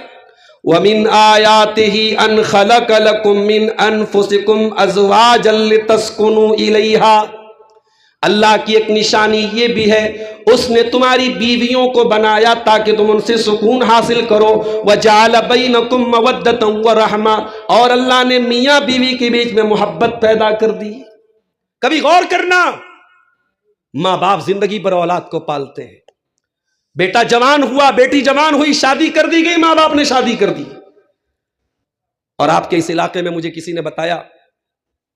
وَمِنْ آيَاتِهِ أَنْ خَلَقَ لَكُم مِّنْ أَنفُسِكُمْ أَزْوَاجًا لِتَسْكُنُوا إِلَيْهَا. اللہ کی ایک نشانی یہ بھی ہے اس نے تمہاری بیویوں کو بنایا تاکہ تم ان سے سکون حاصل کرو. وَجَعَلَ بَيْنَكُمْ مَوَدَّةً وَرَحْمَةً، اور اللہ نے میاں بیوی کے بیچ میں محبت پیدا کر دی. کبھی غور کرنا، ماں باپ زندگی پر اولاد کو پالتے ہیں. بیٹا جوان ہوا، بیٹی جوان ہوئی، شادی کر دی گئی، ماں باپ نے شادی کر دی. اور آپ کے اس علاقے میں مجھے کسی نے بتایا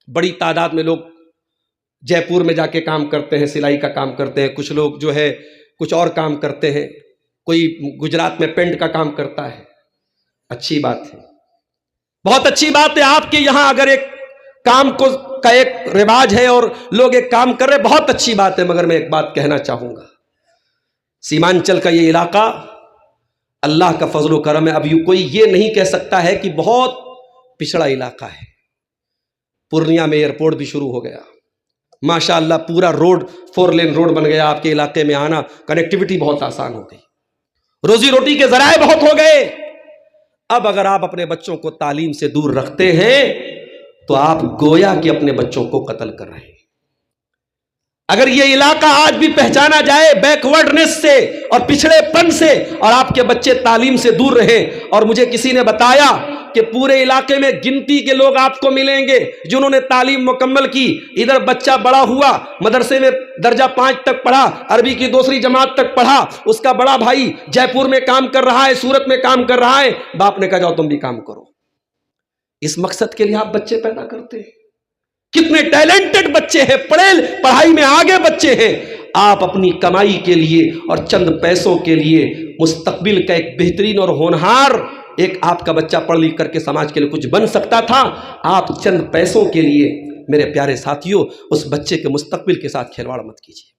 بڑی تعداد میں لوگ جے پور میں جا کے کام کرتے ہیں، سلائی کا کام کرتے ہیں، کچھ لوگ جو ہے کچھ اور کام کرتے ہیں، کوئی گجرات میں پینٹ کا کام کرتا ہے. اچھی بات ہے، بہت اچھی بات ہے. آپ کے یہاں اگر ایک کام کا ایک رواج ہے اور لوگ ایک کام کر رہے، بہت اچھی بات ہے. مگر میں ایک بات کہنا چاہوں گا، سیمانچل کا یہ علاقہ اللہ کا فضل و کرم ہے. اب کوئی یہ نہیں کہہ سکتا ہے کہ بہت پچھڑا علاقہ ہے. پورنیہ میں ایئرپورٹ بھی شروع ہو گیا، ماشاءاللہ پورا روڈ 4 لین روڈ بن گیا. آپ کے علاقے میں آنا، کنیکٹیوٹی بہت آسان ہو گئی، روزی روٹی کے ذرائع بہت ہو گئے. اب اگر آپ اپنے بچوں کو تعلیم سے دور رکھتے ہیں تو آپ گویا کہ اپنے بچوں کو قتل کر رہے ہیں. اگر یہ علاقہ آج بھی پہچانا جائے بیکورڈنس سے اور پچھڑے پن سے، اور آپ کے بچے تعلیم سے دور رہے، اور مجھے کسی نے بتایا کہ پورے علاقے میں گنتی کے لوگ آپ کو ملیں گے جنہوں نے تعلیم مکمل کی. ادھر بچہ بڑا ہوا، مدرسے میں درجہ 5 تک پڑھا، عربی کی 2 جماعت تک پڑھا، اس کا بڑا بھائی جے پور میں کام کر رہا ہے، سورت میں کام کر رہا ہے. باپ نے کہا جاؤ تم بھی کام کرو. اس مقصد کے لیے آپ بچے پیدا کرتے ہیں. کتنے ٹیلنٹڈ بچے ہیں، پڑھائی میں آگے بچے ہیں. آپ اپنی کمائی کے لیے اور چند پیسوں کے لیے مستقبل کا ایک بہترین اور ہونہار ایک آپ کا بچہ پڑھ لکھ کر کے سماج کے لیے کچھ بن سکتا تھا. آپ چند پیسوں کے لیے میرے پیارے ساتھیوں اس بچے کے مستقبل کے ساتھ کھلواڑ مت کیجیے.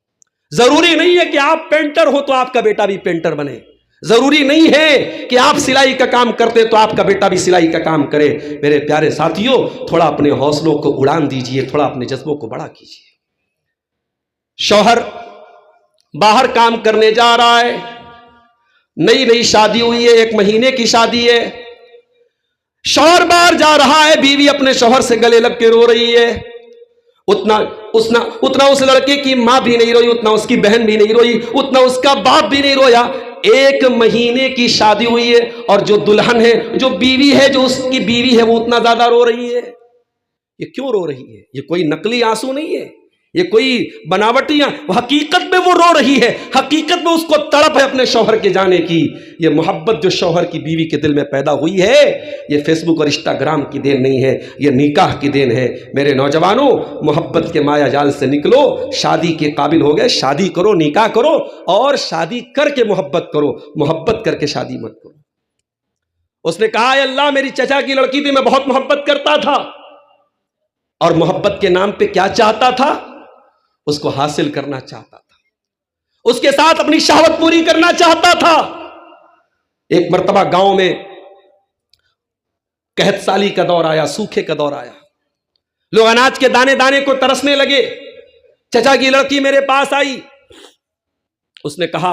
ضروری نہیں ہے کہ آپ پینٹر ہو تو آپ کا بیٹا بھی پینٹر بنے. ضروری نہیں ہے کہ آپ سلائی کا کام کرتے تو آپ کا بیٹا بھی سلائی کا کام کرے. میرے پیارے ساتھیوں، تھوڑا اپنے حوصلوں کو اڑان دیجئے، تھوڑا اپنے جذبوں کو بڑا کیجئے. شوہر باہر کام کرنے جا رہا ہے، نئی شادی ہوئی ہے، 1 مہینے کی شادی ہے. شوہر باہر جا رہا ہے، بیوی اپنے شوہر سے گلے لگ کے رو رہی ہے. اتنا اس لڑکے کی ماں بھی نہیں روئی، اتنا اس کی بہن بھی نہیں روئی، اتنا اس کا باپ بھی نہیں رویا. 1 مہینے کی شادی ہوئی ہے اور جو دلہن ہے، جو بیوی ہے، جو اس کی بیوی ہے، وہ اتنا زیادہ رو رہی ہے. یہ کیوں رو رہی ہے؟ یہ کوئی نقلی آنسو نہیں ہے، یہ کوئی بناوٹی، حقیقت میں وہ رو رہی ہے. حقیقت میں اس کو تڑپ ہے اپنے شوہر کے جانے کی. یہ محبت جو شوہر کی بیوی کے دل میں پیدا ہوئی ہے، یہ فیس بک اور انسٹاگرام کی دین نہیں ہے، یہ نکاح کی دین ہے. میرے نوجوانوں، محبت کے مایا جال سے نکلو. شادی کے قابل ہو گئے، شادی کرو، نکاح کرو، اور شادی کر کے محبت کرو، محبت کر کے شادی مت کرو. اس نے کہا، اے اللہ، میری چچا کی لڑکی تھی، میں بہت محبت کرتا تھا، اور محبت کے نام پہ کیا چاہتا تھا؟ اس کو حاصل کرنا چاہتا تھا، اس کے ساتھ اپنی شہوت پوری کرنا چاہتا تھا. ایک مرتبہ گاؤں میں قحط سالی کا دور آیا، سوکھے کا دور آیا. لوگ اناج کے دانے دانے کو ترسنے لگے. چچا کی لڑکی میرے پاس آئی. اس نے کہا،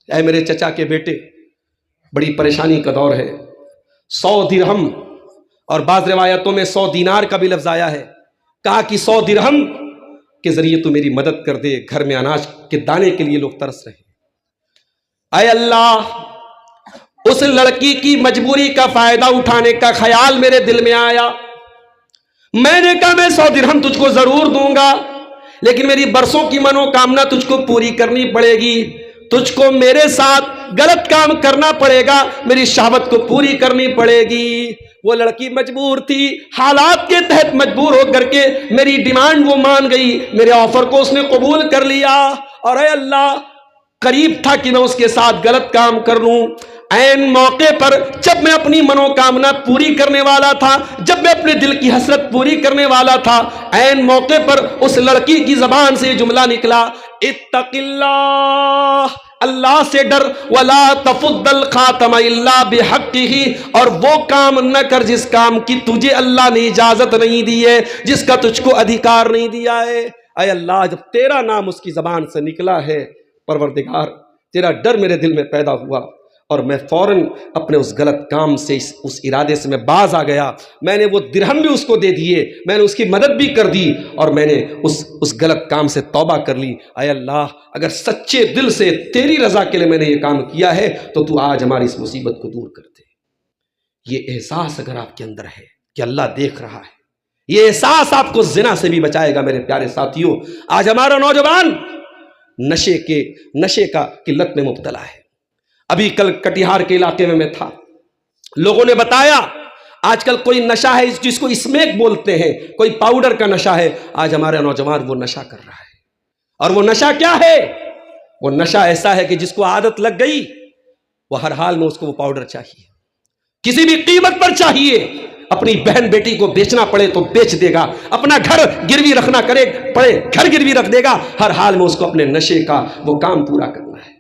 اے میرے چچا کے بیٹے، بڑی پریشانی کا دور ہے. 100 درہم، اور بعض روایتوں میں 100 دینار کا بھی لفظ آیا ہے. کہا کہ 100 درہم کے ذریعے تو میری مدد کر دے، گھر میں اناج کے دانے کے لیے لوگ ترس رہے ہیں. اے اللہ، اس لڑکی کی مجبوری کا فائدہ اٹھانے کا خیال میرے دل میں آیا. میں نے کہا، میں 100 درہم تجھ کو ضرور دوں گا، لیکن میری برسوں کی منو کامنا تجھ کو پوری کرنی پڑے گی. تجھ کو میرے ساتھ غلط کام کرنا پڑے گا، میری شہوت کو پوری کرنی پڑے گی. وہ لڑکی مجبور تھی، حالات کے تحت مجبور ہو کر کے میری ڈیمانڈ وہ مان گئی، میرے آفر کو اس نے قبول کر لیا. اور اے اللہ، قریب تھا کہ میں اس کے ساتھ غلط کام کر لوں. عین موقع پر جب میں اپنی منوکامنا پوری کرنے والا تھا، جب میں اپنے دل کی حسرت پوری کرنے والا تھا، عین موقع پر اس لڑکی کی زبان سے یہ جملہ نکلا، اتق اللہ، اللہ سے ڈر، ولا تفض الخاتم الا بحقہ، اور وہ کام نہ کر جس کام کی تجھے اللہ نے اجازت نہیں دی ہے، جس کا تجھ کو ادھیکار نہیں دیا ہے. اے اللہ، جب تیرا نام اس کی زبان سے نکلا ہے، پروردگار، تیرا ڈر میرے دل میں پیدا ہوا. اور میں فوراً اپنے اس غلط کام سے اس ارادے سے میں باز آ گیا. میں نے وہ درہم بھی اس کو دے دیے, میں نے اس کی مدد بھی کر دی, اور میں نے اس غلط کام سے توبہ کر لی. اے اللہ, اگر سچے دل سے تیری رضا کے لیے میں نے یہ کام کیا ہے تو تو آج ہماری اس مصیبت کو دور کر دے. یہ احساس اگر آپ کے اندر ہے کہ اللہ دیکھ رہا ہے, یہ احساس آپ کو زنا سے بھی بچائے گا. میرے پیارے ساتھیوں, آج ہمارا نوجوان نشے کی لت میں مبتلا ہے. ابھی کل کٹیہار کے علاقے میں تھا, لوگوں نے بتایا آج کل کوئی نشہ ہے جس کو اسمیک بولتے ہیں, کوئی پاؤڈر کا نشہ ہے. آج ہمارا نوجوان وہ نشہ کر رہا ہے. اور وہ نشہ کیا ہے؟ وہ نشہ ایسا ہے کہ جس کو عادت لگ گئی وہ ہر حال میں اس کو وہ پاؤڈر چاہیے, کسی بھی قیمت پر چاہیے. اپنی بہن بیٹی کو بیچنا پڑے تو بیچ دے گا, اپنا گھر گروی رکھنا پڑے گھر گروی رکھ دے گا. ہر حال میں اس کو اپنے نشے کا وہ کام پورا کرنا ہے.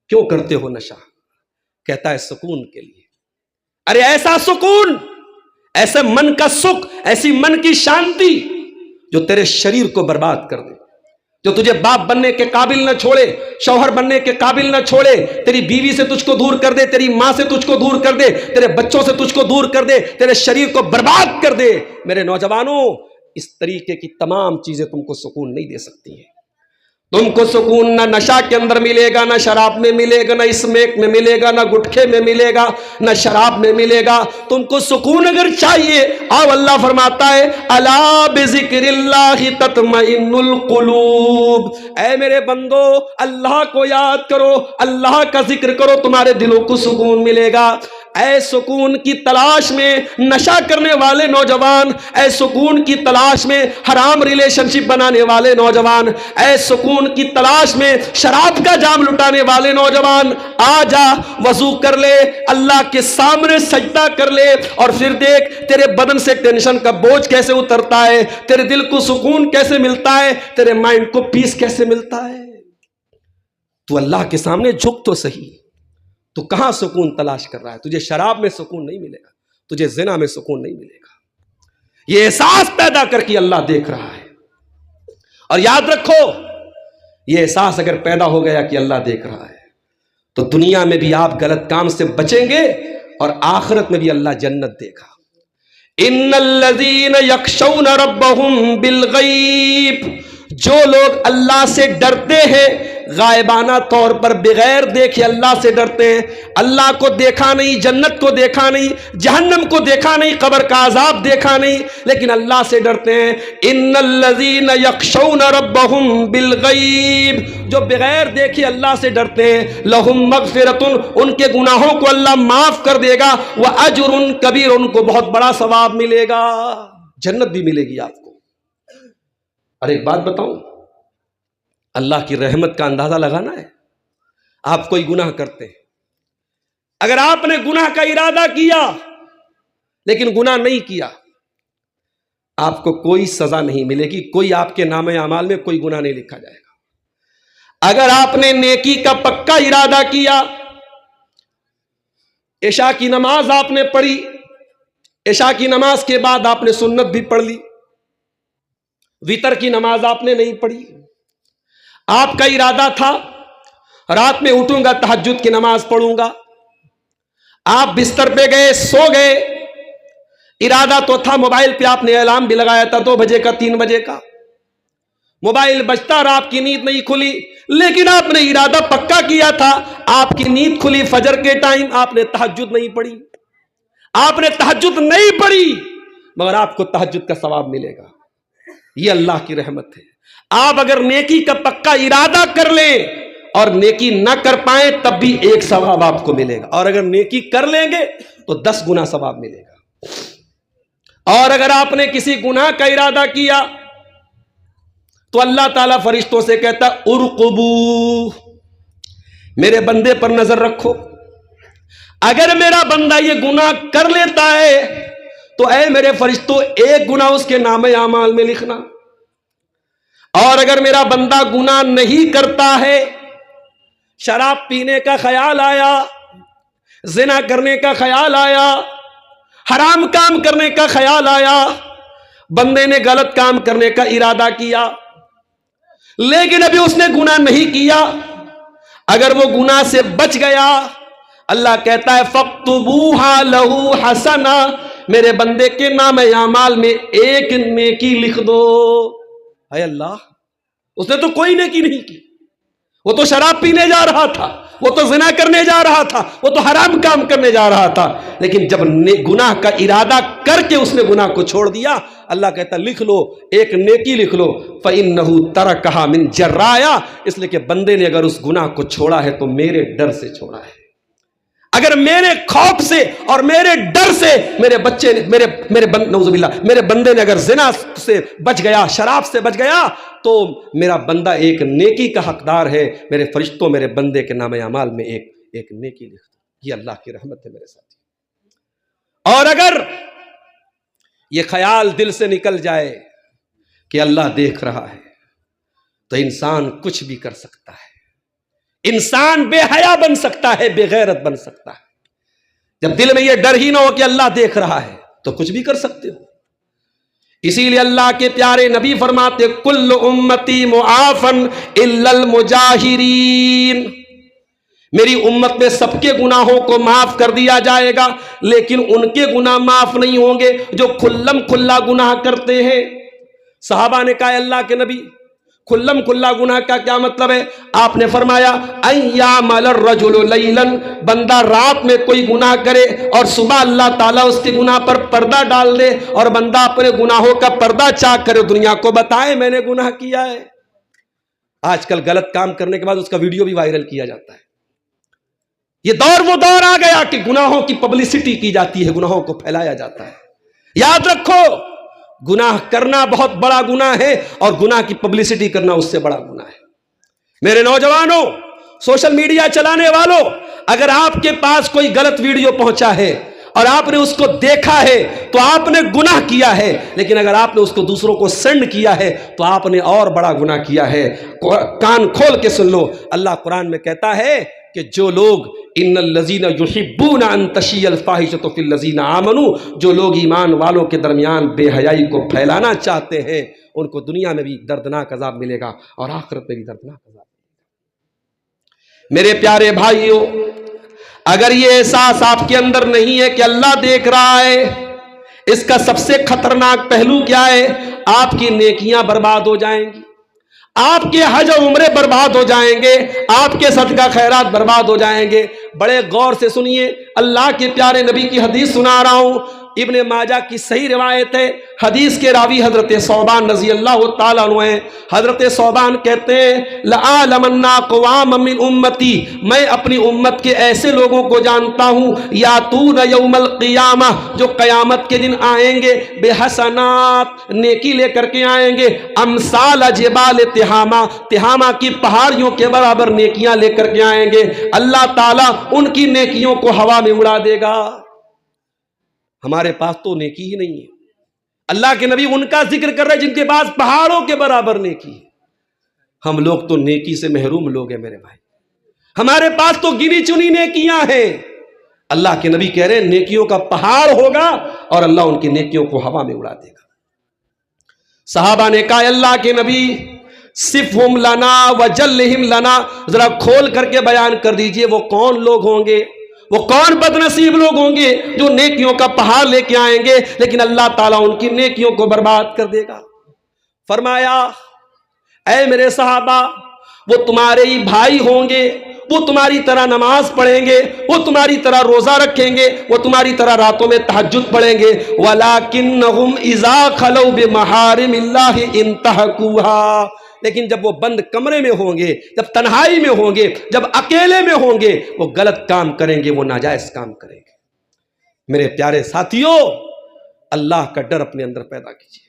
کیوں کرتے ہو نشہ؟ کہتا ہے سکون کے لیے. ارے ایسا سکون, ایسے من کا سکھ, ایسی من کی شانتی جو تیرے شریر کو برباد کر دے, جو تجھے باپ بننے کے قابل نہ چھوڑے, شوہر بننے کے قابل نہ چھوڑے, تیری بیوی سے تجھ کو دور کر دے, تیری ماں سے تجھ کو دور کر دے, تیرے بچوں سے تجھ کو دور کر دے, تیرے شریر کو برباد کر دے. میرے نوجوانوں, اس طریقے کی تمام چیزیں تم کو سکون نہیں دے سکتی ہیں. تم کو سکون نہ نشہ کے اندر ملے گا, نہ شراب میں ملے گا, نہ اسمیک میں ملے گا, نہ گٹکے میں ملے گا, نہ شراب میں ملے گا. تم کو سکون اگر چاہیے, آؤ اللہ فرماتا ہے الا بذکر اللہ تطمئن القلوب. اے میرے بندو, اللہ کو یاد کرو, اللہ کا ذکر کرو, تمہارے دلوں کو سکون ملے گا. اے سکون کی تلاش میں نشہ کرنے والے نوجوان, اے سکون کی تلاش میں حرام ریلیشن شپ بنانے والے نوجوان, اے سکون کی تلاش میں شراب کا جام لٹانے والے نوجوان, آ جا, وضو کر لے, اللہ کے سامنے سجدہ کر لے, اور پھر دیکھ تیرے بدن سے ٹینشن کا بوجھ کیسے اترتا ہے, تیرے دل کو سکون کیسے ملتا ہے, تیرے مائنڈ کو پیس کیسے ملتا ہے. تو اللہ کے سامنے جھک تو صحیح. تو کہاں سکون تلاش کر رہا ہے؟ تجھے شراب میں سکون نہیں ملے گا, تجھے زنا میں سکون نہیں ملے گا. یہ احساس پیدا کر کے اللہ دیکھ رہا ہے. اور یاد رکھو, یہ احساس اگر پیدا ہو گیا کہ اللہ دیکھ رہا ہے تو دنیا میں بھی آپ غلط کام سے بچیں گے, اور آخرت میں بھی اللہ جنت دے گا. ان الذین یخشون ربہم بالغیب, جو لوگ اللہ سے ڈرتے ہیں غائبانہ طور پر, بغیر دیکھے اللہ سے ڈرتے ہیں. اللہ کو دیکھا نہیں, جنت کو دیکھا نہیں, جہنم کو دیکھا نہیں, قبر کا عذاب دیکھا نہیں, لیکن اللہ سے ڈرتے ہیں. ان الذین یخشون ربہم بالغیب, جو بغیر دیکھے اللہ سے ڈرتے ہیں, لہم مغفرۃ, ان کے گناہوں کو اللہ معاف کر دے گا, واجر کبیر, ان کو بہت بڑا ثواب ملے گا, جنت بھی ملے گی آپ کو. اور ایک بات بتاؤں, اللہ کی رحمت کا اندازہ لگانا ہے. آپ کوئی گناہ کرتے ہیں, اگر آپ نے گناہ کا ارادہ کیا لیکن گناہ نہیں کیا, آپ کو کوئی سزا نہیں ملے گی, کوئی آپ کے نامہ اعمال میں کوئی گناہ نہیں لکھا جائے گا. اگر آپ نے نیکی کا پکا ارادہ کیا, عشاء کی نماز آپ نے پڑھی, عشاء کی نماز کے بعد آپ نے سنت بھی پڑھ لی, وتر کی نماز آپ نے نہیں پڑھی, آپ کا ارادہ تھا رات میں اٹھوں گا تہجد کی نماز پڑھوں گا, آپ بستر پہ گئے, سو گئے, ارادہ تو تھا, موبائل پہ آپ نے الارم بھی لگایا تھا 2 بجے کا, 3 بجے کا, موبائل بجتا اور آپ کی نیند نہیں کھلی, لیکن آپ نے ارادہ پکا کیا تھا, آپ کی نیند کھلی فجر کے ٹائم, آپ نے تہجد نہیں پڑھی, آپ نے تہجد نہیں پڑھی, مگر آپ کو تہجد کا ثواب ملے گا. یہ اللہ کی رحمت ہے. آپ اگر نیکی کا پکا ارادہ کر لیں اور نیکی نہ کر پائیں تب بھی 1 ثواب آپ کو ملے گا, اور اگر نیکی کر لیں گے تو 10 گنا ثواب ملے گا. اور اگر آپ نے کسی گناہ کا ارادہ کیا تو اللہ تعالیٰ فرشتوں سے کہتا ارقبو, میرے بندے پر نظر رکھو, اگر میرا بندہ یہ گناہ کر لیتا ہے تو اے میرے فرشتوں 1 گناہ اس کے نامہ اعمال میں لکھنا, اور اگر میرا بندہ گناہ نہیں کرتا ہے, شراب پینے کا خیال آیا, زنا کرنے کا خیال آیا, حرام کام کرنے کا خیال آیا, بندے نے غلط کام کرنے کا ارادہ کیا لیکن ابھی اس نے گناہ نہیں کیا, اگر وہ گناہ سے بچ گیا, اللہ کہتا ہے فَاكْتُبُوهَا لَهُ حَسَنًا، میرے بندے کے نام اعمال میں ایک نیکی لکھ دو۔ اے اللہ، اس نے تو کوئی نیکی نہیں کی، وہ تو شراب پینے جا رہا تھا، وہ تو زنا کرنے جا رہا تھا، وہ تو حرام کام کرنے جا رہا تھا، لیکن جب گناہ کا ارادہ کر کے اس نے گناہ کو چھوڑ دیا، اللہ کہتا لکھ لو، ایک نیکی لکھ لو۔ فَإِنَّهُ تَرَكَهَا مِن جَرَّايَا، اس لیے کہ بندے نے اگر اس گناہ کو چھوڑا ہے تو میرے ڈر سے چھوڑا ہے، اگر میرے خوف سے اور میرے ڈر سے میرے بچے نعوذ باللہ میرے بندے نے اگر زنا سے بچ گیا، شراب سے بچ گیا، تو میرا بندہ ایک نیکی کا حقدار ہے۔ میرے فرشتوں میرے بندے کے نام اعمال میں ایک نیکی لکھ دو۔ یہ اللہ کی رحمت ہے میرے ساتھ۔ اور اگر یہ خیال دل سے نکل جائے کہ اللہ دیکھ رہا ہے، تو انسان کچھ بھی کر سکتا ہے، انسان بے حیا بن سکتا ہے، بے غیرت بن سکتا ہے۔ جب دل میں یہ ڈر ہی نہ ہو کہ اللہ دیکھ رہا ہے تو کچھ بھی کر سکتے ہو۔ اسی لیے اللہ کے پیارے نبی فرماتے کل امتی معافن الا المجاہرین، میری امت میں سب کے گناہوں کو معاف کر دیا جائے گا، لیکن ان کے گناہ معاف نہیں ہوں گے جو کھلم کھلا گناہ کرتے ہیں۔ صحابہ نے کہا اللہ کے نبی کھلم کھلا گناہ کا کیا مطلب ہے؟ آپ نے فرمایا اَيَّعْمَلَ الرَّجُلُ لَيْلًا، بندہ رات میں کوئی گناہ کرے اور صبح اللہ تعالیٰ اس کے گناہ پر پردہ ڈال دے، اور بندہ اپنے گناہوں کا پردہ چاک کرے، دنیا کو بتائے میں نے گناہ کیا ہے۔ آج کل غلط کام کرنے کے بعد اس کا ویڈیو بھی وائرل کیا جاتا ہے۔ یہ وہ دور آ گیا کہ گناہوں کی پبلسٹی کی جاتی ہے، گناہوں کو پھیلایا جاتا ہے۔ یاد رکھو، گناہ کرنا بہت بڑا گناہ ہے، اور گناہ کی پبلسٹی کرنا اس سے بڑا گناہ ہے۔ میرے نوجوانوں، سوشل میڈیا چلانے والوں، اگر آپ کے پاس کوئی غلط ویڈیو پہنچا ہے اور آپ نے اس کو دیکھا ہے تو آپ نے گناہ کیا ہے، لیکن اگر آپ نے اس کو دوسروں کو سینڈ کیا ہے تو آپ نے اور بڑا گناہ کیا ہے۔ کان کھول کے سن لو، اللہ قرآن میں کہتا ہے کہ جو لوگ ان الذین یحبون ان تشیع الفاحشۃ فی الذین آمنوا، جو لوگ ایمان والوں کے درمیان بے حیائی کو پھیلانا چاہتے ہیں، ان کو دنیا میں بھی دردناک عذاب ملے گا اور آخرت میں بھی دردناک عذاب ملے گا۔ میرے پیارے بھائیوں، اگر یہ احساس آپ کے اندر نہیں ہے کہ اللہ دیکھ رہا ہے، اس کا سب سے خطرناک پہلو کیا ہے؟ آپ کی نیکیاں برباد ہو جائیں گی، آپ کے حج و عمرے برباد ہو جائیں گے، آپ کے صدقہ خیرات برباد ہو جائیں گے۔ بڑے غور سے سنیے، اللہ کے پیارے نبی کی حدیث سنا رہا ہوں، ابن ماجہ کی صحیح روایت ہے۔ حدیث کے راوی حضرت ثوبان رضی اللہ تعالیٰ عنہ ہیں۔ حضرت ثوبان کہتے ہیں لَأَعْلَمَنَّ أَقْوَامًا مِّنْ أُمَّتِي، میں اپنی امت کے ایسے لوگوں کو جانتا ہوں یاتون یوم القیامہ، جو قیامت کے دن آئیں گے بحسنات، نیکی لے کر کے آئیں گے، امثال جبال تہامہ، تہامہ کی پہاڑیوں کے برابر نیکیاں لے کر کے آئیں گے۔ اللہ تعالیٰ ان کی نیکیوں کو ہوا میں اڑا دے گا۔ ہمارے پاس تو نیکی ہی نہیں ہے۔ اللہ کے نبی ان کا ذکر کر رہے جن کے پاس پہاڑوں کے برابر نیکی ہے۔ ہم لوگ تو نیکی سے محروم لوگ ہیں میرے بھائی، ہمارے پاس تو گنی چنی نیکیاں ہیں۔ اللہ کے نبی کہہ رہے ہیں نیکیوں کا پہاڑ ہوگا اور اللہ ان کی نیکیوں کو ہوا میں اڑا دے گا۔ صحابہ نے کہا اللہ کے نبی صفہم لنا وجلہم لنا، ذرا کھول کر کے بیان کر دیجئے وہ کون لوگ ہوں گے، وہ کون بد نصیب لوگ ہوں گے جو نیکیوں کا پہاڑ لے کے آئیں گے لیکن اللہ تعالیٰ ان کی نیکیوں کو برباد کر دے گا۔ فرمایا اے میرے صحابہ، وہ تمہارے ہی بھائی ہوں گے، وہ تمہاری طرح نماز پڑھیں گے، وہ تمہاری طرح روزہ رکھیں گے، وہ تمہاری طرح راتوں میں تہجد پڑھیں گے، وَلَكِنَّهُمْ إِذَا خَلَوْا بِمَحَارِمِ اللَّهِ انْتَهَكُوهَا، لیکن جب وہ بند کمرے میں ہوں گے، جب تنہائی میں ہوں گے، جب اکیلے میں ہوں گے، وہ غلط کام کریں گے، وہ ناجائز کام کریں گے۔ میرے پیارے ساتھیوں، اللہ کا ڈر اپنے اندر پیدا کیجیے،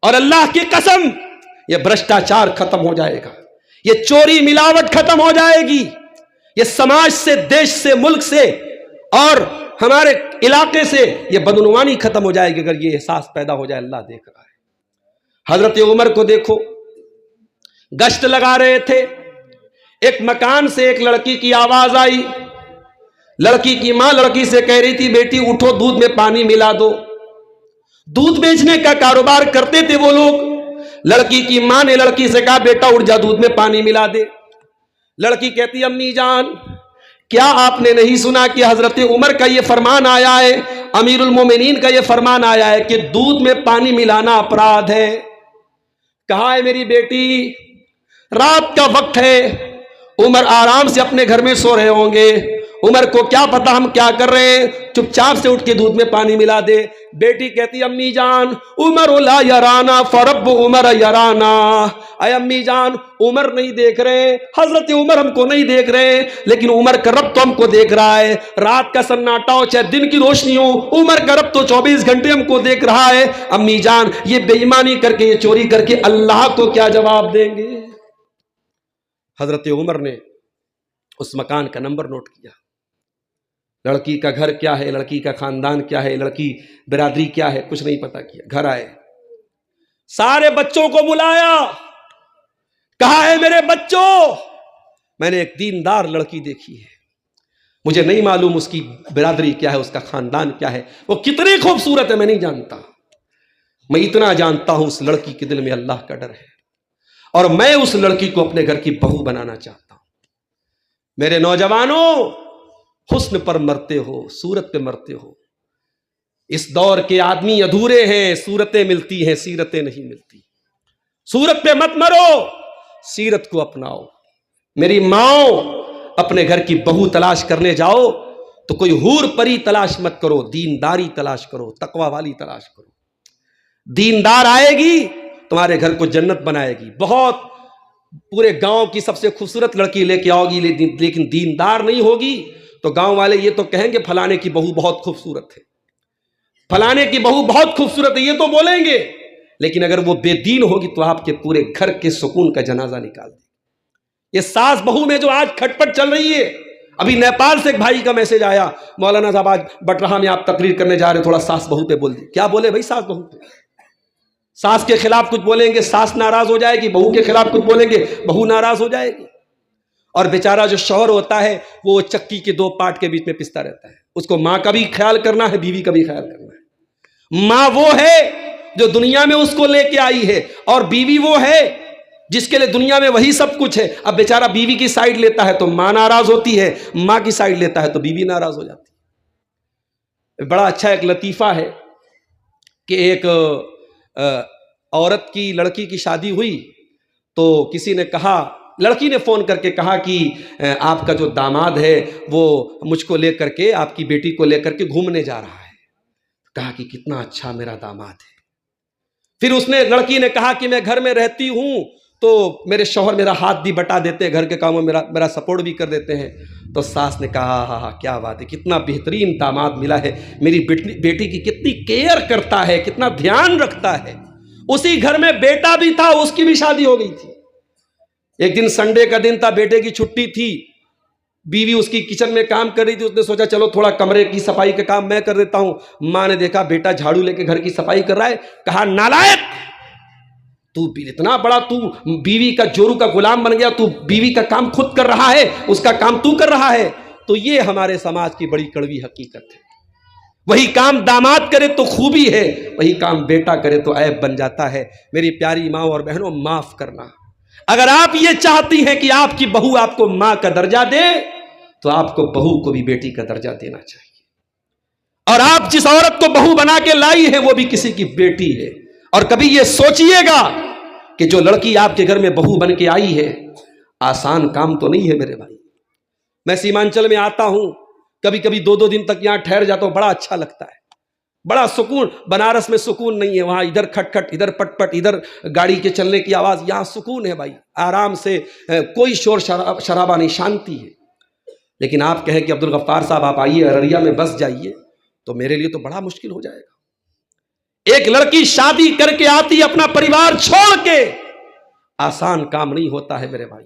اور اللہ کی قسم یہ بھرشٹاچار ختم ہو جائے گا، یہ چوری ملاوٹ ختم ہو جائے گی، یہ سماج سے، دیش سے، ملک سے اور ہمارے علاقے سے یہ بدعنوانی ختم ہو جائے گی اگر یہ احساس پیدا ہو جائے اللہ دیکھ رہا ہے۔ حضرت عمر کو دیکھو، گشت لگا رہے تھے، ایک مکان سے ایک لڑکی کی آواز آئی، لڑکی کی ماں لڑکی سے کہہ رہی تھی بیٹی اٹھو دودھ میں پانی ملا دو۔ دودھ بیچنے کا کاروبار کرتے تھے وہ لوگ۔ لڑکی کی ماں نے لڑکی سے کہا بیٹا اٹھ جا دودھ میں پانی ملا دے۔ لڑکی کہتی امی جان کیا آپ نے نہیں سنا کہ حضرت عمر کا یہ فرمان آیا ہے، امیر المومنین کا یہ فرمان آیا ہے کہ دودھ میں پانی ملانا اپرادھ ہے؟ کہاں ہے میری بیٹی؟ رات کا وقت ہے، عمر آرام سے اپنے گھر میں سو رہے ہوں گے، عمر کو کیا پتا ہم کیا کر رہے ہیں، چپ چاپ سے اٹھ کے دودھ میں پانی ملا دے۔ بیٹی کہتی امی جان عمر لا یرانا فرب عمر یرانا، اے امی جان عمر نہیں دیکھ رہے، حضرت عمر ہم کو نہیں دیکھ رہے، لیکن عمر کا رب تو ہم کو دیکھ رہا ہے۔ رات کا سناٹا ہو چاہے دن کی روشنی ہو، عمر کا رب تو 24 گھنٹے ہم کو دیکھ رہا ہے۔ امی جان یہ بے ایمانی کر کے، یہ چوری کر کے اللہ کو کیا جواب دیں گے؟ حضرت عمر نے اس مکان کا نمبر نوٹ کیا، لڑکی کا گھر کیا ہے، لڑکی کا خاندان کیا ہے، لڑکی برادری کیا ہے، کچھ نہیں پتا کیا۔ گھر آئے، سارے بچوں کو بلایا، کہا ہے میرے بچوں میں نے ایک دیندار لڑکی دیکھی ہے، مجھے نہیں معلوم اس کی برادری کیا ہے، اس کا خاندان کیا ہے، وہ کتنی خوبصورت ہے میں نہیں جانتا، میں اتنا جانتا ہوں اس لڑکی کے دل میں اللہ کا ڈر ہے، اور میں اس لڑکی کو اپنے گھر کی بہو بنانا چاہتا ہوں۔ میرے نوجوانوں، حسن پر مرتے ہو، صورت پہ مرتے ہو۔ اس دور کے آدمی ادھورے ہیں، صورتیں ملتی ہیں، سیرتیں نہیں ملتی۔ صورت پہ مت مرو، سیرت کو اپناؤ۔ میری ماں، اپنے گھر کی بہو تلاش کرنے جاؤ تو کوئی حور پری تلاش مت کرو، دینداری تلاش کرو، تقوی والی تلاش کرو۔ دیندار آئے گی تمہارے گھر کو جنت بنائے گی۔ بہت پورے گاؤں کی سب سے خوبصورت لڑکی لے کے آؤ گی، لیکن دیندار نہیں ہوگی تو گاؤں والے یہ تو کہیں گے فلانے کی بہو بہت خوبصورت ہے، فلانے کی بہو بہت خوبصورت ہے، یہ تو بولیں گے، لیکن اگر وہ بے دین ہوگی تو آپ کے پورے گھر کے سکون کا جنازہ نکال دے۔ یہ ساس بہو میں جو آج کھٹ پٹ چل رہی ہے، ابھی نیپال سے ایک بھائی کا میسج آیا، مولانا صاحب آج بٹرہا میں آپ تقریر کرنے جا رہے، تھوڑا ساس بہو پہ بول دی۔ کیا بولے بھائی ساس بہو پہ؟ ساس کے خلاف کچھ بولیں گے ساس ناراض ہو جائے گی، بہو کے خلاف کچھ بولیں گے بہو ناراض ہو جائے گی۔ اور بیچارہ جو شوہر ہوتا ہے وہ چکی کے دو پارٹ کے بیچ میں پستا رہتا ہے، اس کو ماں کا بھی خیال کرنا ہے، بیوی کا بھی خیال کرنا ہے۔ ماں وہ ہے جو دنیا میں اس کو لے کے آئی ہے، اور بیوی وہ ہے جس کے لیے دنیا میں وہی سب کچھ ہے۔ اب بیچارہ بیوی کی سائیڈ لیتا ہے تو ماں ناراض ہوتی ہے، ماں کی سائیڈ لیتا ہے تو بیوی ناراض ہو جاتی ہے۔ بڑا اچھا ایک لطیفہ ہے کہ ایک عورت کی لڑکی کی شادی ہوئی تو کسی نے کہا، لڑکی نے فون کر کے کہا کہ آپ کا جو داماد ہے وہ مجھ کو لے کر کے، آپ کی بیٹی کو لے کر کے گھومنے جا رہا ہے۔ کہا کہ کتنا اچھا میرا داماد ہے۔ پھر اس نے، لڑکی نے کہا کہ میں گھر میں رہتی ہوں تو میرے شوہر میرا ہاتھ بھی بٹا دیتے ہیں، گھر کے کاموں میں میرا سپورٹ بھی کر دیتے ہیں۔ تو ساس نے کہا ہاں کیا بات ہے، کتنا بہترین داماد ملا ہے، میری بیٹی کی کتنی کیئر کرتا ہے، کتنا دھیان رکھتا ہے۔ اسی گھر میں بیٹا بھی تھا، اس کی بھی شادی ہو گئی تھی۔ ایک دن سنڈے کا دن تھا، بیٹے کی چھٹی تھی، بیوی اس کی کچن میں کام کر رہی تھی، اس نے سوچا چلو تھوڑا کمرے کی صفائی کا کام میں کر دیتا ہوں۔ ماں نے دیکھا بیٹا جھاڑو لے کے گھر کی صفائی کر رہا ہے، کہا نالائق، تو اتنا بڑا، تو بیوی کا جورو کا غلام بن گیا، تو بیوی کا کام خود کر رہا ہے، اس کا کام تو کر رہا ہے۔ تو یہ ہمارے سماج کی بڑی کڑوی حقیقت ہے۔ وہی کام داماد کرے تو خوبی ہے، وہی کام بیٹا کرے تو عیب بن جاتا ہے۔ میری پیاری ماں اور بہنوں، معاف کرنا۔ اگر آپ یہ چاہتی ہیں کہ آپ کی بہو آپ کو ماں کا درجہ دے تو آپ کو بہو کو بھی بیٹی کا درجہ دینا چاہیے، اور آپ جس عورت کو بہو بنا کے لائی ہے وہ بھی کسی کی بیٹی ہے۔ اور کبھی یہ سوچئے گا کہ جو لڑکی آپ کے گھر میں بہو بن کے آئی ہے، آسان کام تو نہیں ہے میرے بھائی۔ میں سیمانچل میں آتا ہوں، کبھی کبھی 2 دن تک یہاں ٹھہر جاتا ہوں، بڑا اچھا لگتا ہے، بڑا سکون۔ بنارس میں سکون نہیں ہے، وہاں ادھر کھٹ کھٹ، ادھر پٹ پٹ، ادھر گاڑی کے چلنے کی آواز۔ یہاں سکون ہے بھائی، آرام سے، کوئی شور شرابہ نہیں، شانتی ہے۔ لیکن آپ کہیں کہ عبدالغفار صاحب آپ آئیے ارریا میں بس جائیے، تو میرے لیے تو بڑا مشکل ہو جائے گا۔ ایک لڑکی شادی کر کے آتی اپنا پریوار چھوڑ کے، آسان کام نہیں ہوتا ہے میرے بھائی۔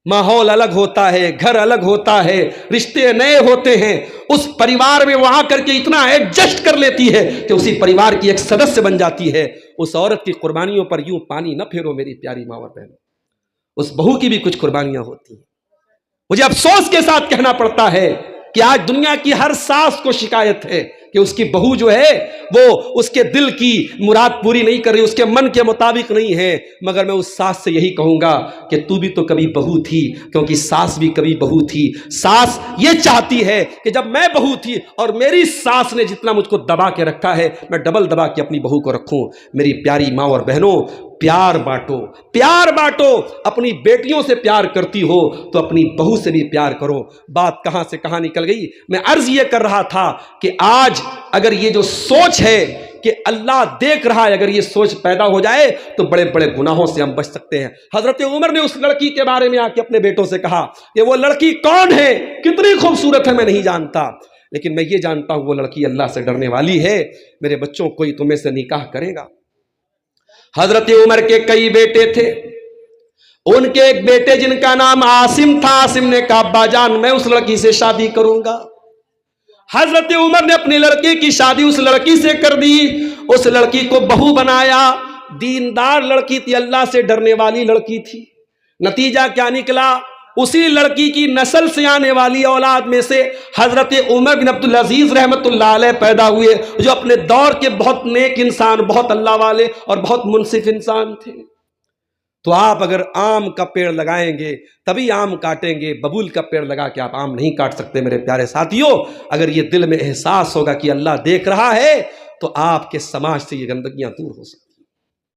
ماحول الگ ہوتا ہے، گھر الگ ہوتا ہے، رشتے نئے ہوتے ہیں، اس پریوار میں وہاں کر کے اتنا ایڈجسٹ کر لیتی ہے کہ اسی پریوار کی ایک سدسیہ بن جاتی ہے۔ اس عورت کی قربانیوں پر یوں پانی نہ پھیرو میری پیاری ماں اور بہنوں، اس بہو کی بھی کچھ قربانیاں ہوتی ہیں۔ مجھے افسوس کے ساتھ کہنا پڑتا ہے کہ آج دنیا کی ہر ساس کو شکایت ہے کہ اس کی بہو جو ہے وہ اس کے دل کی مراد پوری نہیں کر رہی، اس کے من کے مطابق نہیں ہے، مگر میں اس ساس سے یہی کہوں گا کہ تو بھی تو کبھی بہو تھی، کیونکہ ساس بھی کبھی بہو تھی۔ ساس یہ چاہتی ہے کہ جب میں بہو تھی اور میری ساس نے جتنا مجھ کو دبا کے رکھا ہے میں ڈبل دبا کے اپنی بہو کو رکھوں۔ میری پیاری ماں اور بہنوں، پیار بانٹو، پیار بانٹو۔ اپنی بیٹیوں سے پیار کرتی ہو تو اپنی بہو سے بھی پیار کرو۔ بات کہاں سے کہاں نکل گئی، میں عرض یہ کر رہا تھا کہ آج اگر یہ جو سوچ ہے کہ اللہ دیکھ رہا ہے، اگر یہ سوچ پیدا ہو جائے تو بڑے بڑے گناہوں سے ہم بچ سکتے ہیں۔ حضرت عمر نے اس لڑکی کے بارے میں آ کے اپنے بیٹوں سے کہا کہ وہ لڑکی کون ہے، کتنی خوبصورت ہے، میں نہیں جانتا، لیکن میں یہ جانتا ہوں وہ لڑکی اللہ سے ڈرنے والی ہے۔ میرے بچوں، کوئی تمہیں سے نکاح کرے گا؟ حضرت عمر کے کئی بیٹے تھے، ان کے ایک بیٹے جن کا نام عاصم تھا، عاصم نے کہا ابا جان میں اس لڑکی سے شادی کروں گا۔ حضرت عمر نے اپنی لڑکی کی شادی اس لڑکی سے کر دی، اس لڑکی کو بہو بنایا، دیندار لڑکی تھی، اللہ سے ڈرنے والی لڑکی تھی۔ نتیجہ کیا نکلا؟ اسی لڑکی کی نسل سے آنے والی اولاد میں سے حضرت عمر بن عبدالعزیز رحمت اللہ علیہ پیدا ہوئے، جو اپنے دور کے بہت نیک انسان، بہت اللہ والے اور بہت منصف انسان تھے۔ تو آپ اگر آم کا پیڑ لگائیں گے تبھی آم کاٹیں گے، ببول کا پیڑ لگا کے آپ آم نہیں کاٹ سکتے۔ میرے پیارے ساتھیوں، اگر یہ دل میں احساس ہوگا کہ اللہ دیکھ رہا ہے تو آپ کے سماج سے یہ گندگیاں دور ہو سکتی ہیں۔